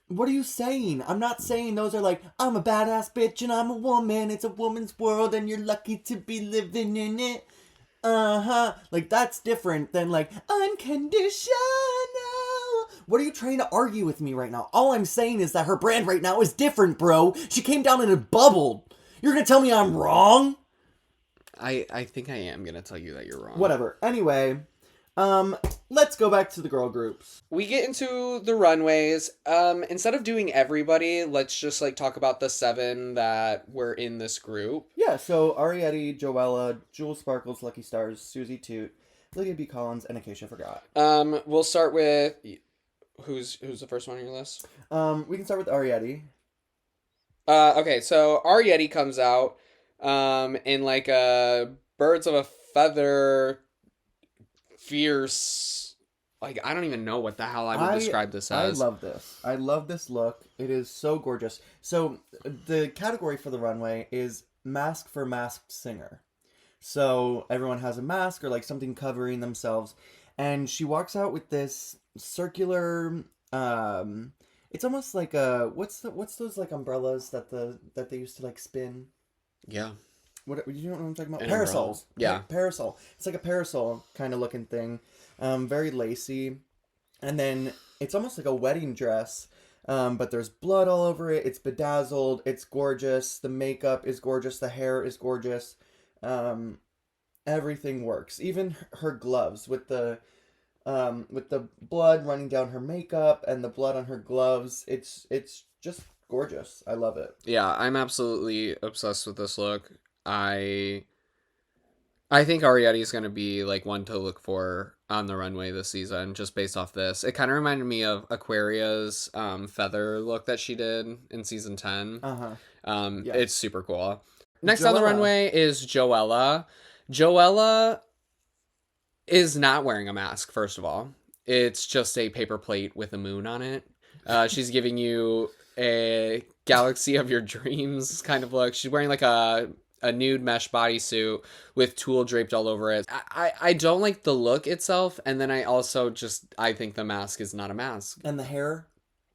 Speaker 2: What are you saying? I'm not saying those are like, I'm a badass bitch and I'm a woman. It's a woman's world and you're lucky to be living in it. Like, that's different than like, unconditional. What are you trying to argue with me right now? All I'm saying is that her brand right now is different, bro. She came down and it bubbled. You're gonna tell me I'm wrong?
Speaker 1: I think I am gonna tell you that you're wrong.
Speaker 2: Whatever. Anyway, let's go back to the girl groups.
Speaker 1: We get into the runways. Instead of doing everybody, let's just like talk about the 7 that were in this group.
Speaker 2: Yeah, so Arietti, Joella, Jewel Sparkles, Lucky Stars, Susie Toot, Lydia B. Collins, and Acacia Forgot.
Speaker 1: We'll start with who's the first one on your list?
Speaker 2: We can start with Arietti.
Speaker 1: Okay, so Arietti comes out in like a birds of a feather fierce, like I don't even know what the hell I would describe this as.
Speaker 2: I love this. I love this look. It is so gorgeous. So the category for the runway is mask for masked singer. So everyone has a mask or like something covering themselves, and she walks out with this circular it's almost like a what's those like umbrellas that they used to like spin.
Speaker 1: Yeah.
Speaker 2: What you know what I'm talking about?
Speaker 1: An
Speaker 2: Parasols.
Speaker 1: umbrella. Yeah.
Speaker 2: Parasol. It's like a parasol kind of looking thing. Very lacy. And then it's almost like a wedding dress. But there's blood all over it. It's bedazzled. It's gorgeous. The makeup is gorgeous. The hair is gorgeous. Everything works. Even her gloves with the blood running down her makeup and the blood on her gloves. It's just gorgeous. I love it.
Speaker 1: Yeah, I'm absolutely obsessed with this look. I think Arietti is going to be like one to look for on the runway this season, just based off this. It kind of reminded me of Aquaria's feather look that she did in season 10.
Speaker 2: Uh-huh.
Speaker 1: It's
Speaker 2: Yes.
Speaker 1: super cool. Next on the
Speaker 2: Joella.
Speaker 1: runway is Joella. Joella is not wearing a mask, first of all. It's just a paper plate with a moon on it. She's giving you a galaxy of your dreams kind of look. She's wearing like a nude mesh bodysuit with tulle draped all over it. I don't like the look itself, and then I also just I think the mask is not a mask.
Speaker 2: And the hair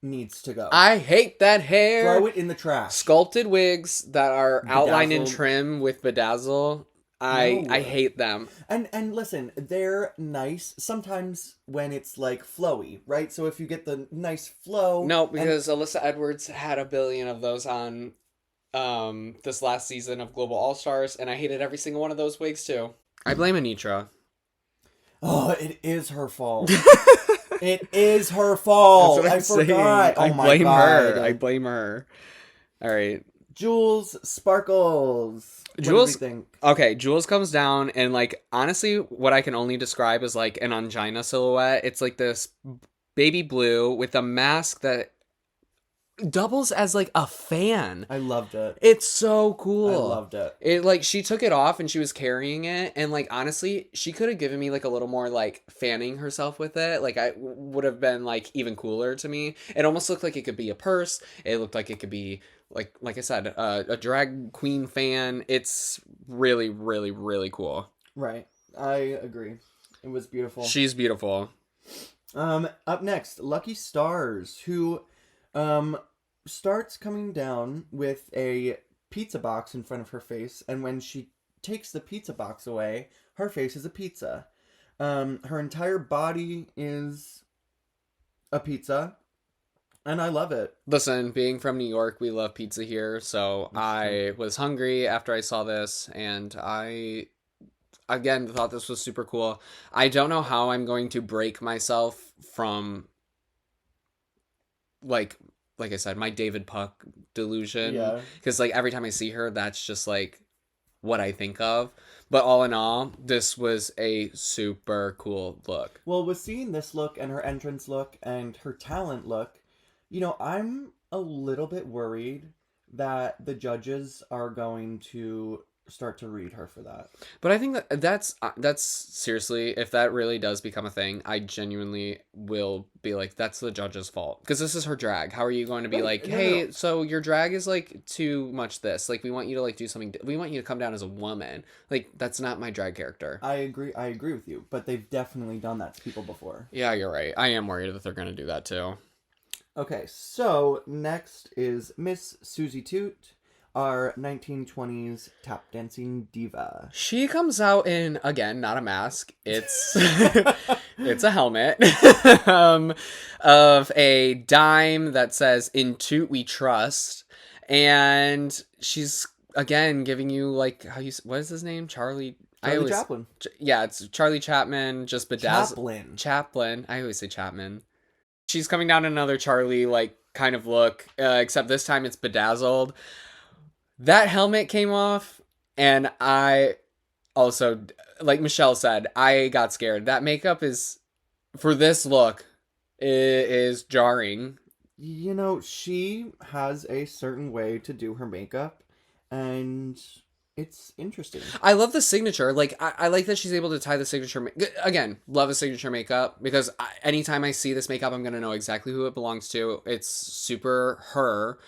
Speaker 2: needs to go.
Speaker 1: I hate that hair.
Speaker 2: Throw it in the trash.
Speaker 1: Sculpted wigs that are outlined and
Speaker 2: Bedazzled.
Speaker 1: trim with bedazzle. I
Speaker 2: No.
Speaker 1: hate them.
Speaker 2: And listen, they're nice sometimes when it's like flowy, right? So if you get the nice flow.
Speaker 1: No,
Speaker 2: and
Speaker 1: because Alyssa Edwards had a billion of those on this last season of Global All Stars, and I hated every single one of those wigs too. I blame Anitra.
Speaker 2: oh, it is her fault. It is her fault.
Speaker 1: That's what I'm
Speaker 2: I
Speaker 1: saying.
Speaker 2: forgot.
Speaker 1: I
Speaker 2: Oh my
Speaker 1: blame
Speaker 2: god.
Speaker 1: her. I blame her. All right.
Speaker 2: Jules Sparkles. What
Speaker 1: Jules-
Speaker 2: do we think?
Speaker 1: Okay, Jules comes down, and like honestly, what I can only describe as like an angina silhouette. It's like this baby blue with a mask that doubles as like a fan.
Speaker 2: I loved it.
Speaker 1: It's so cool.
Speaker 2: I loved it.
Speaker 1: It like she took it off and she was carrying it, and like honestly, she could have given me like a little more like fanning herself with it. Like I would have been like even cooler to me. It almost looked like it could be a purse. It looked like it could be like I said, a drag queen fan. It's really really really cool.
Speaker 2: Right. I agree. It was beautiful.
Speaker 1: She's beautiful.
Speaker 2: Up next, Lucky Stars, who starts coming down with a pizza box in front of her face, and when she takes the pizza box away, her face is a pizza. Her entire body is a pizza, and I love it.
Speaker 1: Listen, being from New York, we love pizza here, so I was hungry after I saw this, and I again thought this was super cool. I don't know how I'm going to break myself from like I said, my David Puck delusion.
Speaker 2: Yeah.
Speaker 1: Because like every time I see her, that's just like what I think of. But all in all, this was a super cool look.
Speaker 2: Well, with seeing this look and her entrance look and her talent look, I'm a little bit worried that the judges are going to start to read her for that.
Speaker 1: But I think that's seriously, if that really does become a thing, I genuinely will be like, that's the judge's fault, because this is her drag. How are you going to be
Speaker 2: Right,
Speaker 1: like,
Speaker 2: no,
Speaker 1: hey,
Speaker 2: no.
Speaker 1: so your drag is like too much this, like we want you to like do something, we want you to come down as a woman, like that's not my drag character.
Speaker 2: I agree with you, but they've definitely done that to people before.
Speaker 1: Yeah, you're right. I am worried that they're going to do that too.
Speaker 2: Okay, so next is Miss Susie Toot, our 1920s tap dancing diva.
Speaker 1: She comes out in, again, not a mask. It's it's a helmet of a dime that says "In Toot We Trust," and she's again giving you like what is his name? Charlie.
Speaker 2: Charlie Chaplin.
Speaker 1: Yeah, it's Charlie Chapman. Just bedazzled.
Speaker 2: Chaplin.
Speaker 1: Chaplin. I always say Chapman. She's coming down in another Charlie like kind of look, except this time it's bedazzled. That helmet came off, and I also, like Michelle said, I got scared. That makeup is, for this look, is jarring.
Speaker 2: She has a certain way to do her makeup, and it's interesting.
Speaker 1: I love the signature. Like, I like that she's able to tie the signature. Again, love a signature makeup, because anytime I see this makeup, I'm going to know exactly who it belongs to. It's super her.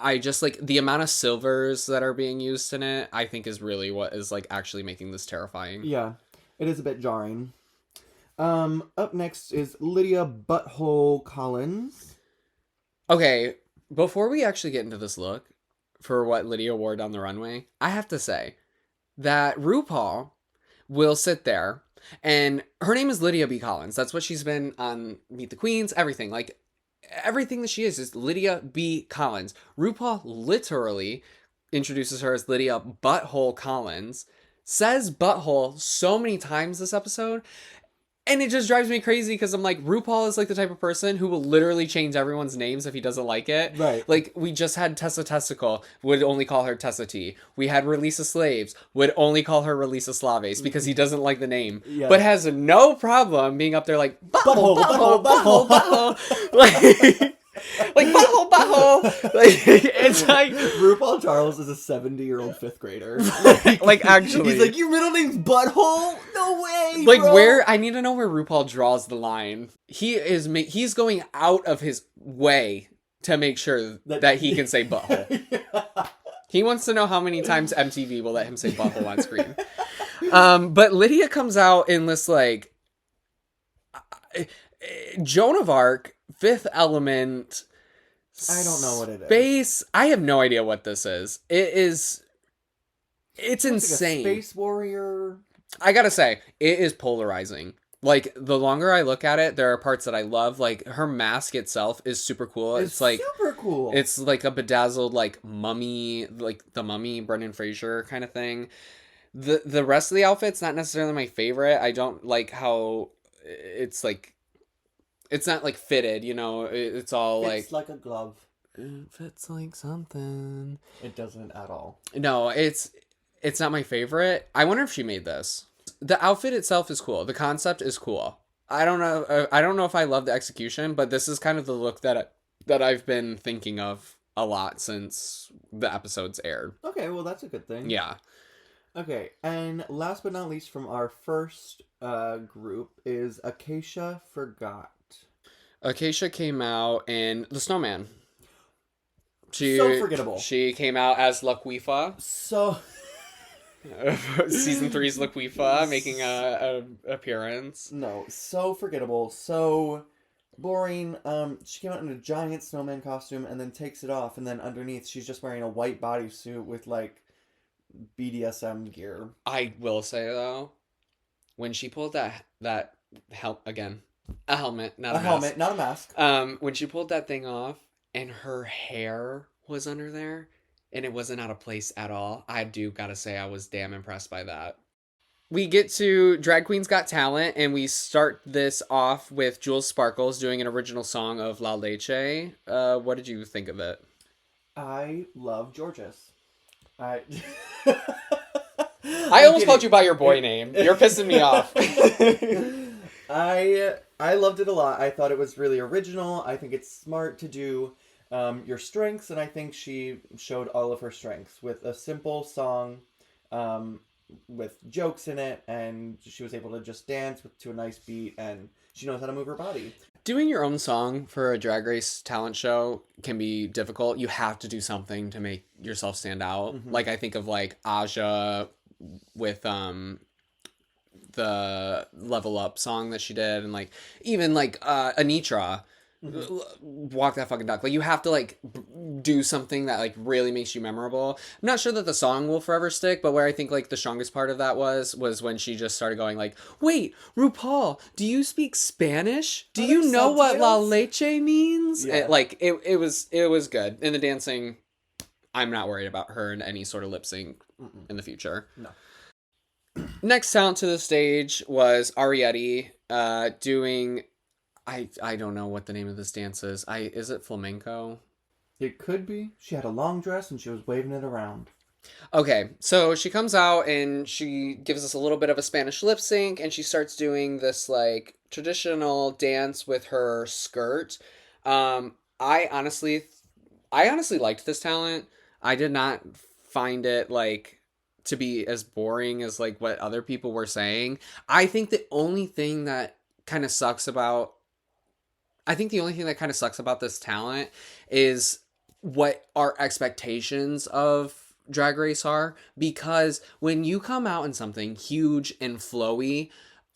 Speaker 1: I just like the amount of silvers that are being used in it, I think is really what is like actually making this terrifying.
Speaker 2: Yeah, it is a bit jarring. Up next is Lydia Butthole Collins.
Speaker 1: Okay, before we actually get into this look for what Lydia wore down the runway, I have to say that RuPaul will sit there, and her name is Lydia B. Collins. That's what she's been on Meet the Queens, everything. Like, everything that she is Lydia B. Collins. RuPaul literally introduces her as Lydia Butthole Collins, says butthole so many times this episode, And it just drives me crazy because I'm like, RuPaul is like the type of person who will literally change everyone's names if he doesn't like it.
Speaker 2: Right.
Speaker 1: Like, we just had Tessa Testicle, would only call her Tessa T. We had Releasa Slaves, would only call her Releasa Slaves because he doesn't like the name.
Speaker 2: Yeah.
Speaker 1: But has no problem being up there like, butthole,
Speaker 2: Butthole,
Speaker 1: butthole, butthole, butthole. Like butthole, butthole. Like, it's like...
Speaker 2: RuPaul Charles is a 70-year-old fifth grader.
Speaker 1: Like, actually.
Speaker 2: He's like, your middle name's Butthole? No way,
Speaker 1: Like,
Speaker 2: bro.
Speaker 1: where... I need to know where RuPaul draws the line. He's going out of his way to make sure that he can say butthole.
Speaker 2: Yeah.
Speaker 1: He wants to know how many times MTV will let him say butthole on screen. But Lydia comes out in this, like... Joan of Arc, Fifth Element...
Speaker 2: I don't know what it is.
Speaker 1: Space... I have no idea what this is. It's insane.
Speaker 2: Like a space warrior.
Speaker 1: I gotta say, it is polarizing. Like, the longer I look at it, there are parts that I love. Like, her mask itself is super cool. It's like
Speaker 2: super cool.
Speaker 1: It's like a bedazzled, like, mummy, like the mummy Brendan Fraser kind of thing. The rest of the outfit's not necessarily my favorite. I don't like how it's like, it's not like fitted, you know. It's all
Speaker 2: It's like a glove.
Speaker 1: It fits like something.
Speaker 2: It doesn't at all.
Speaker 1: No, it's not my favorite. I wonder if she made this. The outfit itself is cool. The concept is cool. I don't know. I don't know if I love the execution, but this is kind of the look that I've been thinking of a lot since the episodes aired.
Speaker 2: Okay, well that's a good thing.
Speaker 1: Yeah.
Speaker 2: Okay, and last but not least from our first group is Acacia Forgot.
Speaker 1: Acacia came out in The Snowman.
Speaker 2: So forgettable.
Speaker 1: She came out as Laquifa.
Speaker 2: So...
Speaker 1: Season 3's Laquifa making a appearance.
Speaker 2: No, so forgettable, so boring. She came out in a giant snowman costume and then takes it off, and then underneath she's just wearing a white bodysuit with like BDSM gear.
Speaker 1: I will say though, when she pulled that again, a helmet, not a mask.
Speaker 2: helmet, not a mask.
Speaker 1: When she pulled that thing off and her hair was under there and it wasn't out of place at all, I do gotta say I was damn impressed by that. We get to Drag Queens Got Talent, and we start this off with Jules Sparkles doing an original song of La Leche. What did you think of it?
Speaker 2: I love Georges. I
Speaker 1: almost called you by your boy name. You're pissing me off.
Speaker 2: I loved it a lot. I thought it was really original. I think it's smart to do your strengths, and I think she showed all of her strengths with a simple song with jokes in it, and she was able to just dance to a nice beat, and she knows how to move her body.
Speaker 1: Doing your own song for a Drag Race talent show can be difficult. You have to do something to make yourself stand out. Mm-hmm. Like, I think of, like, Aja with the Level Up song that she did, and, like, even, like, Anitra. Mm-hmm. Walk That Fucking Duck. Like, you have to, like, do something that, like, really makes you memorable. I'm not sure that the song will forever stick, but where I think, like, the strongest part of that was when she just started going, like, wait, RuPaul, do you speak Spanish? Do you know what La Leche means?
Speaker 2: Yeah.
Speaker 1: And, like, it was good. And the dancing, I'm not worried about her in any sort of lip sync in the future.
Speaker 2: No.
Speaker 1: Next talent to the stage was Arietti doing... I don't know what the name of this dance is. Is it flamenco?
Speaker 2: It could be. She had a long dress and she was waving it around.
Speaker 1: Okay, so she comes out and she gives us a little bit of a Spanish lip sync, and she starts doing this, like, traditional dance with her skirt. I honestly liked this talent. I did not find it, like, to be as boring as, like, what other people were saying. I think the only thing that kind of sucks about this talent is what our expectations of Drag Race are, because when you come out in something huge and flowy,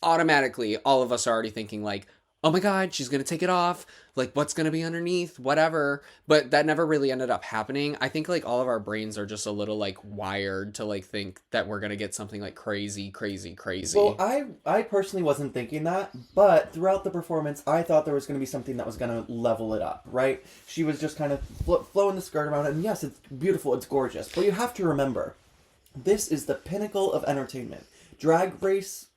Speaker 1: automatically all of us are already thinking, like, oh my god, she's gonna take it off, like, what's gonna be underneath, whatever. But that never really ended up happening. I think, like, all of our brains are just a little, like, wired to, like, think that we're gonna get something, like, crazy.
Speaker 2: Well, I personally wasn't thinking that, but throughout the performance, I thought there was gonna be something that was gonna level it up, right? She was just kind of flowing the skirt around, and yes, it's beautiful, it's gorgeous, but you have to remember, this is the pinnacle of entertainment. Drag Race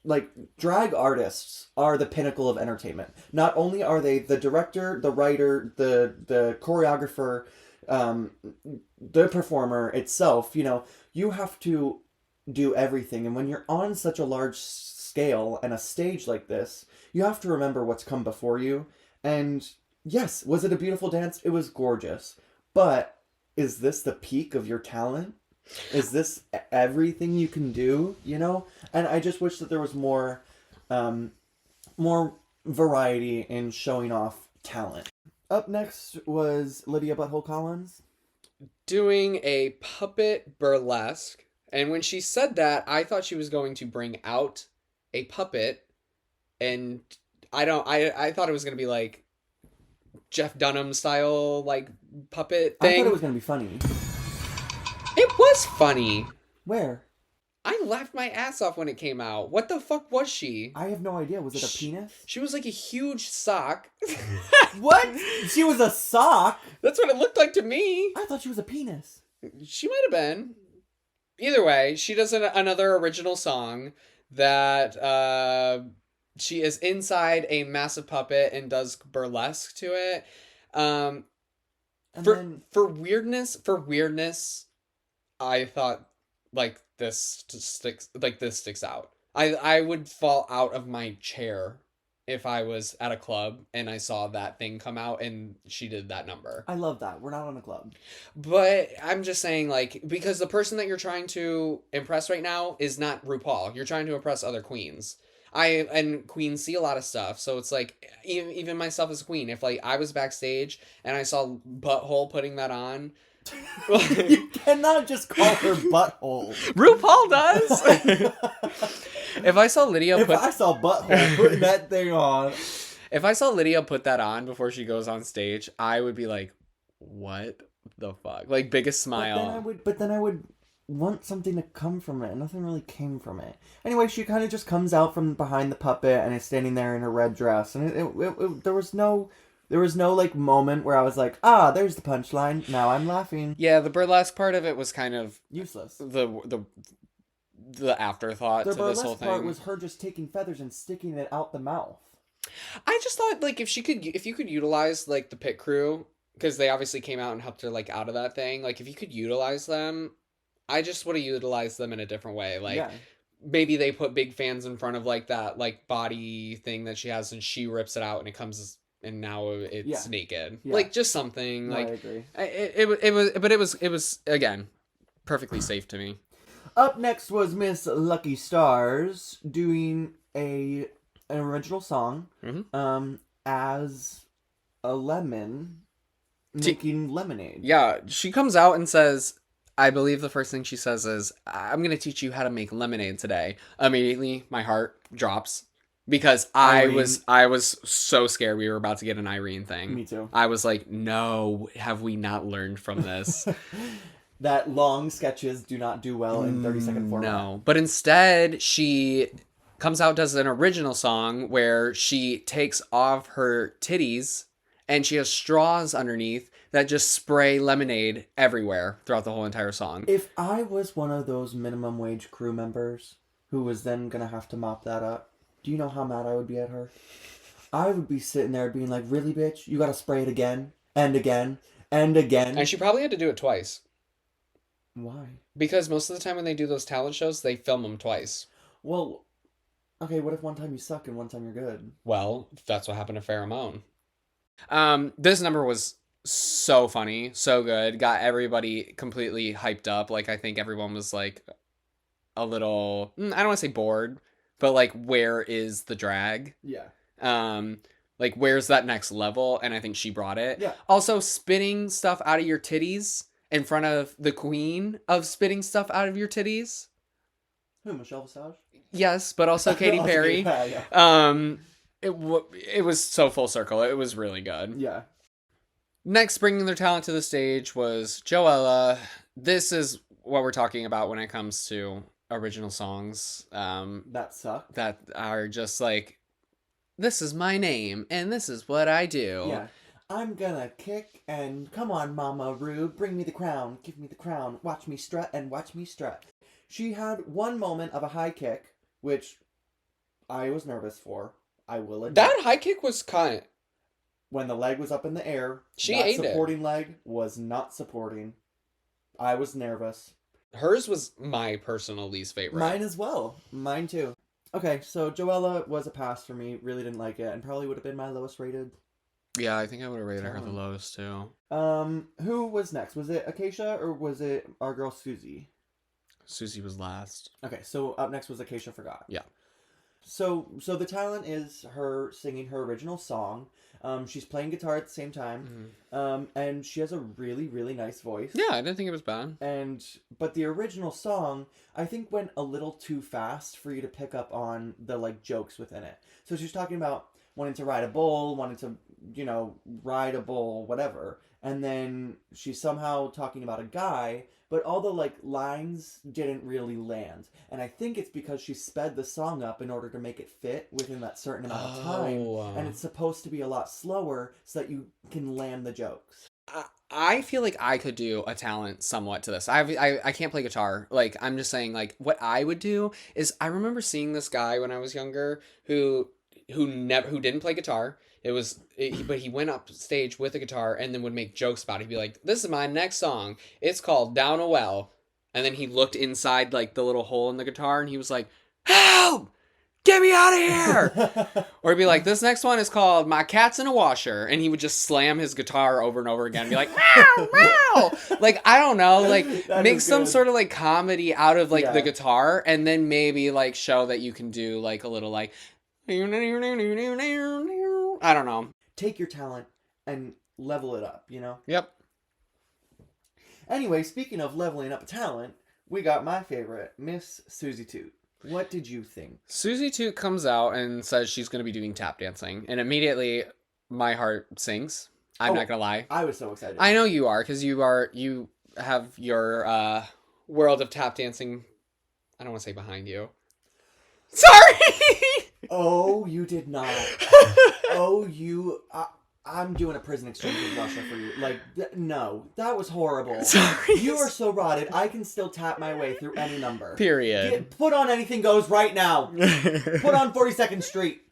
Speaker 2: like drag artists are the pinnacle of entertainment. Not only are they the director, the writer, the choreographer, um, the performer itself, you know, you have to do everything. And when you're on such a large scale and a stage like this, you have to remember what's come before you. And yes, was it a beautiful dance? It was gorgeous. But is this the peak of your talent? Is this everything you can do, you know? And I just wish that there was more variety in showing off talent. Up next was Lydia Butthole Collins.
Speaker 1: Doing a puppet burlesque. And when she said that, I thought she was going to bring out a puppet. And I thought it was going to be like Jeff Dunham style, like, puppet thing.
Speaker 2: I thought it was going to be funny.
Speaker 1: It was funny.
Speaker 2: Where?
Speaker 1: I laughed my ass off when it came out. What the fuck was she?
Speaker 2: I have no idea. Was it a penis?
Speaker 1: She was like a huge sock.
Speaker 2: What? She was a sock?
Speaker 1: That's what it looked like to me.
Speaker 2: I thought she was a penis.
Speaker 1: She might have been. Either way, she does another original song that she is inside a massive puppet and does burlesque to it. For weirdness, I thought like this sticks out. I would fall out of my chair if I was at a club and I saw that thing come out and she did that number.
Speaker 2: I love that. We're not on a club.
Speaker 1: But I'm just saying, like, because the person that you're trying to impress right now is not RuPaul. You're trying to impress other queens. And queens see a lot of stuff, so it's like, even myself as a queen, if like I was backstage and I saw Butthole putting that on,
Speaker 2: you cannot just call her Butthole.
Speaker 1: RuPaul does. If I saw
Speaker 2: I saw Butthole putting that thing on,
Speaker 1: if I saw Lydia put that on before she goes on stage, I would be like, what the fuck? Like, biggest smile.
Speaker 2: But then I would want something to come from it, and nothing really came from it. Anyway, she kind of just comes out from behind the puppet and is standing there in her red dress, and there was no like moment where I was like, there's the punchline. Now I'm laughing.
Speaker 1: Yeah, the burlesque part of it was kind of
Speaker 2: useless.
Speaker 1: The afterthought to this whole thing.
Speaker 2: The burlesque part was her just taking feathers and sticking it out the mouth.
Speaker 1: I just thought, like, if you could utilize like the pit crew, because they obviously came out and helped her like out of that thing. Like, if you could utilize them, I just would have utilized them in a different way. Like, maybe they put big fans in front of like that like body thing that she has, and she rips it out and it comes, and now it's naked. Yeah. Like, just something.
Speaker 2: No,
Speaker 1: like,
Speaker 2: I agree.
Speaker 1: It was again perfectly safe to me.
Speaker 2: Up next was Miss Lucky Stars doing an original song, as a lemon making lemonade.
Speaker 1: Yeah, she comes out and says, I believe the first thing she says is, I'm going to teach you how to make lemonade today. Immediately, my heart drops because I was so scared we were about to get an Irene thing.
Speaker 2: Me too.
Speaker 1: I was like, no, have we not learned from this?
Speaker 2: That long sketches do not do well in 30-second format.
Speaker 1: No, but instead she comes out, does an original song where she takes off her titties and she has straws underneath that just spray lemonade everywhere throughout the whole entire song.
Speaker 2: If I was one of those minimum wage crew members who was then going to have to mop that up, do you know how mad I would be at her? I would be sitting there being like, really, bitch? You got to spray it again and again and again?
Speaker 1: And she probably had to do it twice.
Speaker 2: Why?
Speaker 1: Because most of the time when they do those talent shows, they film them twice.
Speaker 2: Well, okay, what if one time you suck and one time you're good?
Speaker 1: Well, that's what happened to Pheromone. This number was so funny, so good. Got everybody completely hyped up. Like, I think everyone was like a little, I don't want to say bored, but like, where is the drag?
Speaker 2: Yeah.
Speaker 1: Like, where's that next level? And I think she brought it.
Speaker 2: Yeah.
Speaker 1: Also, spitting stuff out of your titties in front of the queen of spitting stuff out of your titties.
Speaker 2: Who, Michelle Visage?
Speaker 1: Yes, but also Katy Perry.
Speaker 2: Yeah.
Speaker 1: It was so full circle. It was really good.
Speaker 2: Yeah.
Speaker 1: Next, bringing their talent to the stage was Joella. This is what we're talking about when it comes to original songs.
Speaker 2: That suck.
Speaker 1: That are just like, this is my name, and this is what I do.
Speaker 2: Yeah. I'm gonna kick and come on, Mama Ru, bring me the crown, give me the crown, watch me strut and watch me strut. She had one moment of a high kick, which I was nervous for. I will admit.
Speaker 1: That high kick was kind.
Speaker 2: When the leg was up in the air,
Speaker 1: She
Speaker 2: that
Speaker 1: ate
Speaker 2: supporting leg was not supporting. I was nervous.
Speaker 1: Hers was my personal least favorite.
Speaker 2: Mine as well. Mine too. Okay, so Joella was a pass for me. Really didn't like it, and probably would have been my lowest rated.
Speaker 1: Yeah, I think I would have rated her the lowest too.
Speaker 2: Who was next? Was it Acacia or was it our girl Susie?
Speaker 1: Susie was last.
Speaker 2: Okay, so up next was Acacia Forgot.
Speaker 1: Yeah.
Speaker 2: So the talent is her singing her original song. She's playing guitar at the same time. And she has a really, really nice voice.
Speaker 1: Yeah, I didn't think it was bad.
Speaker 2: But the original song, I think, went a little too fast for you to pick up on the like jokes within it. So she's talking about wanting to ride a bull, wanting to, ride a bull, whatever. And then she's somehow talking about a guy, but all the like lines didn't really land. And I think it's because she sped the song up in order to make it fit within that certain amount of time. And it's supposed to be a lot slower so that you can land the jokes.
Speaker 1: I feel like I could do a talent somewhat to this. I can't play guitar. Like, I'm just saying, like, what I would do is I remember seeing this guy when I was younger who didn't play guitar. But he went up stage with a guitar and then would make jokes about it. He'd be like, "This is my next song. It's called Down a Well." And then he looked inside like the little hole in the guitar and he was like, "Help! Get me out of here!" Or he'd be like, "This next one is called My Cat's in a Washer." And he would just slam his guitar over and over again and be like, "Wow, wow!" Like, I don't know, like, make some sort of like comedy out of like the guitar and then maybe like show that you can do like a little like, I don't know.
Speaker 2: Take your talent and level it up,
Speaker 1: Yep.
Speaker 2: Anyway, speaking of leveling up a talent, we got my favorite, Miss Susie Toot. What did you think?
Speaker 1: Susie Toot comes out and says she's going to be doing tap dancing. And immediately my heart sinks. I'm not going to lie.
Speaker 2: I was so excited.
Speaker 1: I know you are, because you have your world of tap dancing, I don't want to say behind you. Sorry!
Speaker 2: Oh, you did not. I'm doing a prison exchange with Russia for you. Like, no, that was horrible.
Speaker 1: Sorry.
Speaker 2: You are so rotted. I can still tap my way through any number.
Speaker 1: Period.
Speaker 2: Put on Anything Goes right now. Put on 42nd Street.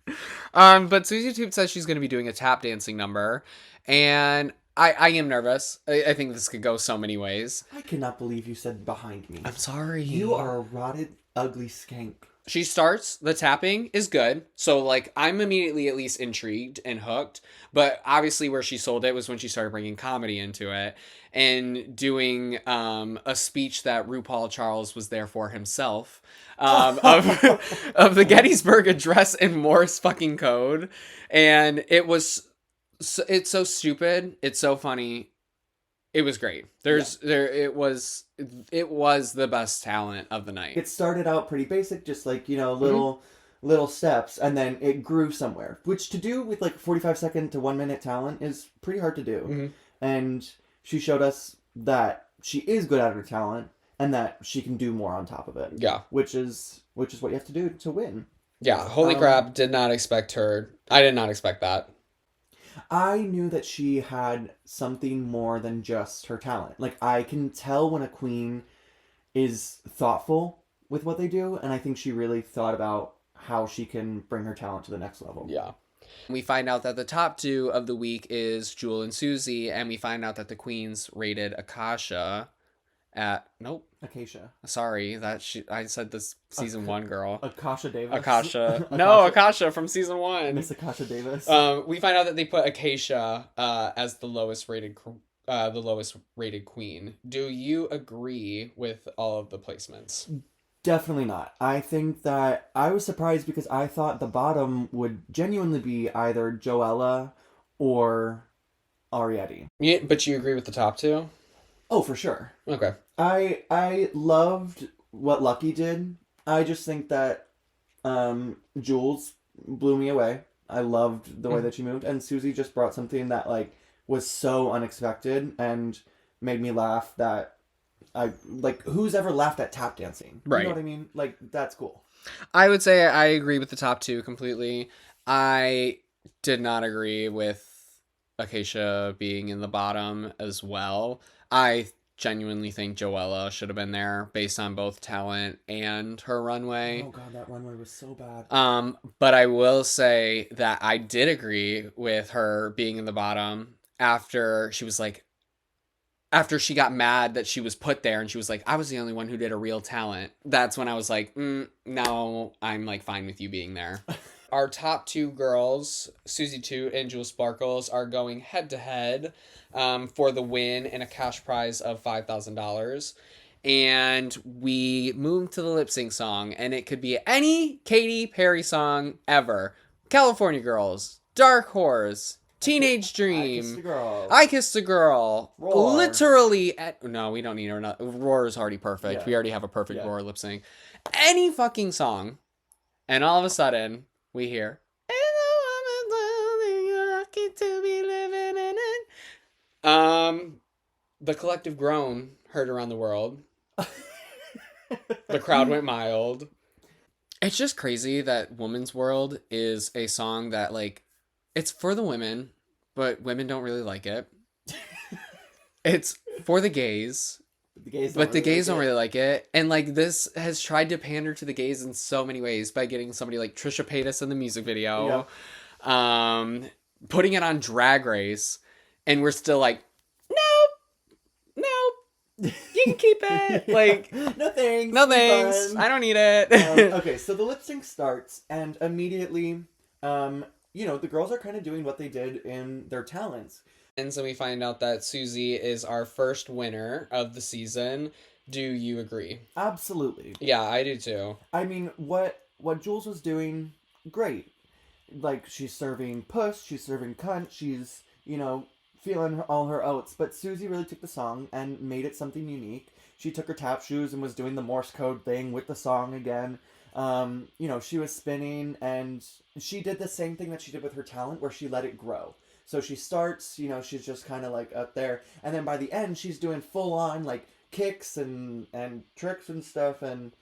Speaker 1: But Susie Toot says she's going to be doing a tap dancing number, and I am nervous. I think this could go so many ways.
Speaker 2: I cannot believe you said behind me.
Speaker 1: I'm sorry.
Speaker 2: You are a rotted, ugly skank.
Speaker 1: She starts, the tapping is good. So, like, I'm immediately at least intrigued and hooked. But obviously where she sold it was when she started bringing comedy into it and doing a speech that RuPaul Charles was there for himself of the Gettysburg Address in Morse fucking code. And it's so stupid. It's so funny. It was great. It was the best talent of the night.
Speaker 2: It started out pretty basic, just like, little steps, and then it grew somewhere, which to do with like 45-second to 1 minute talent is pretty hard to do. And she showed us that she is good at her talent and that she can do more on top of it.
Speaker 1: Yeah.
Speaker 2: Which is what you have to do to win.
Speaker 1: Yeah. Holy crap. Did not expect her. I did not expect that.
Speaker 2: I knew that she had something more than just her talent. Like, I can tell when a queen is thoughtful with what they do, and I think she really thought about how she can bring her talent to the next level.
Speaker 1: Yeah. We find out that the top two of the week is Jewel and Susie, and we find out that the queens rated Acacia at... Nope.
Speaker 2: Acacia.
Speaker 1: Sorry, I said this season 1 girl.
Speaker 2: Acacia Davis.
Speaker 1: Acacia. No, Acacia from season 1.
Speaker 2: Miss Acacia Davis.
Speaker 1: We find out that they put Acacia as the lowest rated queen. Do you agree with all of the placements?
Speaker 2: Definitely not. I think that I was surprised because I thought the bottom would genuinely be either Joella or Arietti.
Speaker 1: Yeah, but you agree with the top two?
Speaker 2: Oh, for sure.
Speaker 1: Okay.
Speaker 2: I loved what Lucky did. I just think that Jules blew me away. I loved the way that she moved, and Susie just brought something that like was so unexpected and made me laugh. That I like. Who's ever laughed at tap dancing?
Speaker 1: Right.
Speaker 2: You know what I mean? Like, that's cool.
Speaker 1: I would say I agree with the top two completely. I did not agree with Acacia being in the bottom as well. I genuinely think Joella should have been there based on both talent and her runway.
Speaker 2: Oh god, that runway was so bad.
Speaker 1: But I will say that I did agree with her being in the bottom after she was like, after she got mad that she was put there and she was like, I was the only one who did a real talent. That's when I was like, no, I'm like fine with you being there. Our top two girls, Susie Toot and Jewel Sparkles, are going head to head for the win and a cash prize of $5,000. And we move to the lip sync song, and it could be any Katy Perry song ever. California Girls, Dark Horse, Teenage Dream,
Speaker 2: I Kissed a Girl.
Speaker 1: I Kissed a Girl.
Speaker 2: Roar.
Speaker 1: Literally, no, we don't need her. Roar is already perfect.
Speaker 2: Yeah.
Speaker 1: We already have a perfect
Speaker 2: Yeah.
Speaker 1: Roar lip sync. Any fucking song, and all of a sudden we hear, "You're lucky to be living in it." The collective groan heard around the world. The crowd went mild. It's just crazy that Woman's World is a song that, like, it's for the women, but women don't really like it. It's for the gays, but the gays don't really like it. And, like, this has tried to pander to the gays in so many ways by getting somebody like Trisha Paytas in the music video, putting it on Drag Race, and we're still like, nope, you can keep it. Like,
Speaker 2: no thanks.
Speaker 1: no thanks. I don't need it.
Speaker 2: Okay, so the lip sync starts, and immediately, the girls are kind of doing what they did in their talents.
Speaker 1: And so we find out that Susie is our first winner of the season. Do you agree?
Speaker 2: Absolutely.
Speaker 1: Yeah, I do too.
Speaker 2: I mean, what Jules was doing, great. Like, she's serving puss, she's serving cunt, she's, feeling all her oats. But Susie really took the song and made it something unique. She took her tap shoes and was doing the Morse code thing with the song again. She was spinning, and she did the same thing that she did with her talent, where she let it grow. So she starts, she's just kind of like up there, and then by the end, she's doing full on like kicks and tricks and stuff, and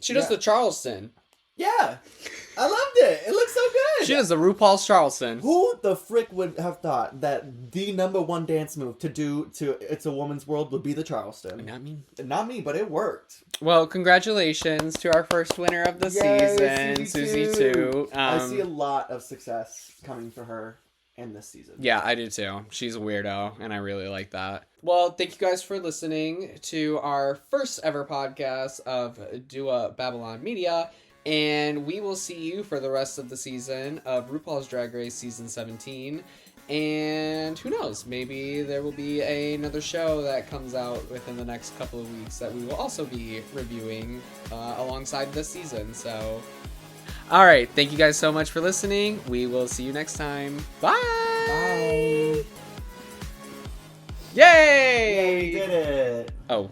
Speaker 1: she does the Charleston.
Speaker 2: Yeah, I loved it. It looks so good.
Speaker 1: She does the Rupauls Charleston.
Speaker 2: Who the frick would have thought that the number one dance move to do to It's a Woman's World would be the Charleston?
Speaker 1: Not me.
Speaker 2: Not me, but it worked.
Speaker 1: Well, congratulations to our first winner of the season, Susie Toot.
Speaker 2: I see a lot of success coming for her in this season.
Speaker 1: Yeah, I do too. She's a weirdo, and I really like that. Well, thank you guys for listening to our first ever podcast of Dua Babylon Media. And we will see you for the rest of the season of RuPaul's Drag Race Season 17. And who knows, maybe there will be another show that comes out within the next couple of weeks that we will also be reviewing alongside this season. So, all right, thank you guys so much for listening. We will see you next time. Bye!
Speaker 2: Bye!
Speaker 1: Yay!
Speaker 2: We did it!
Speaker 1: Oh.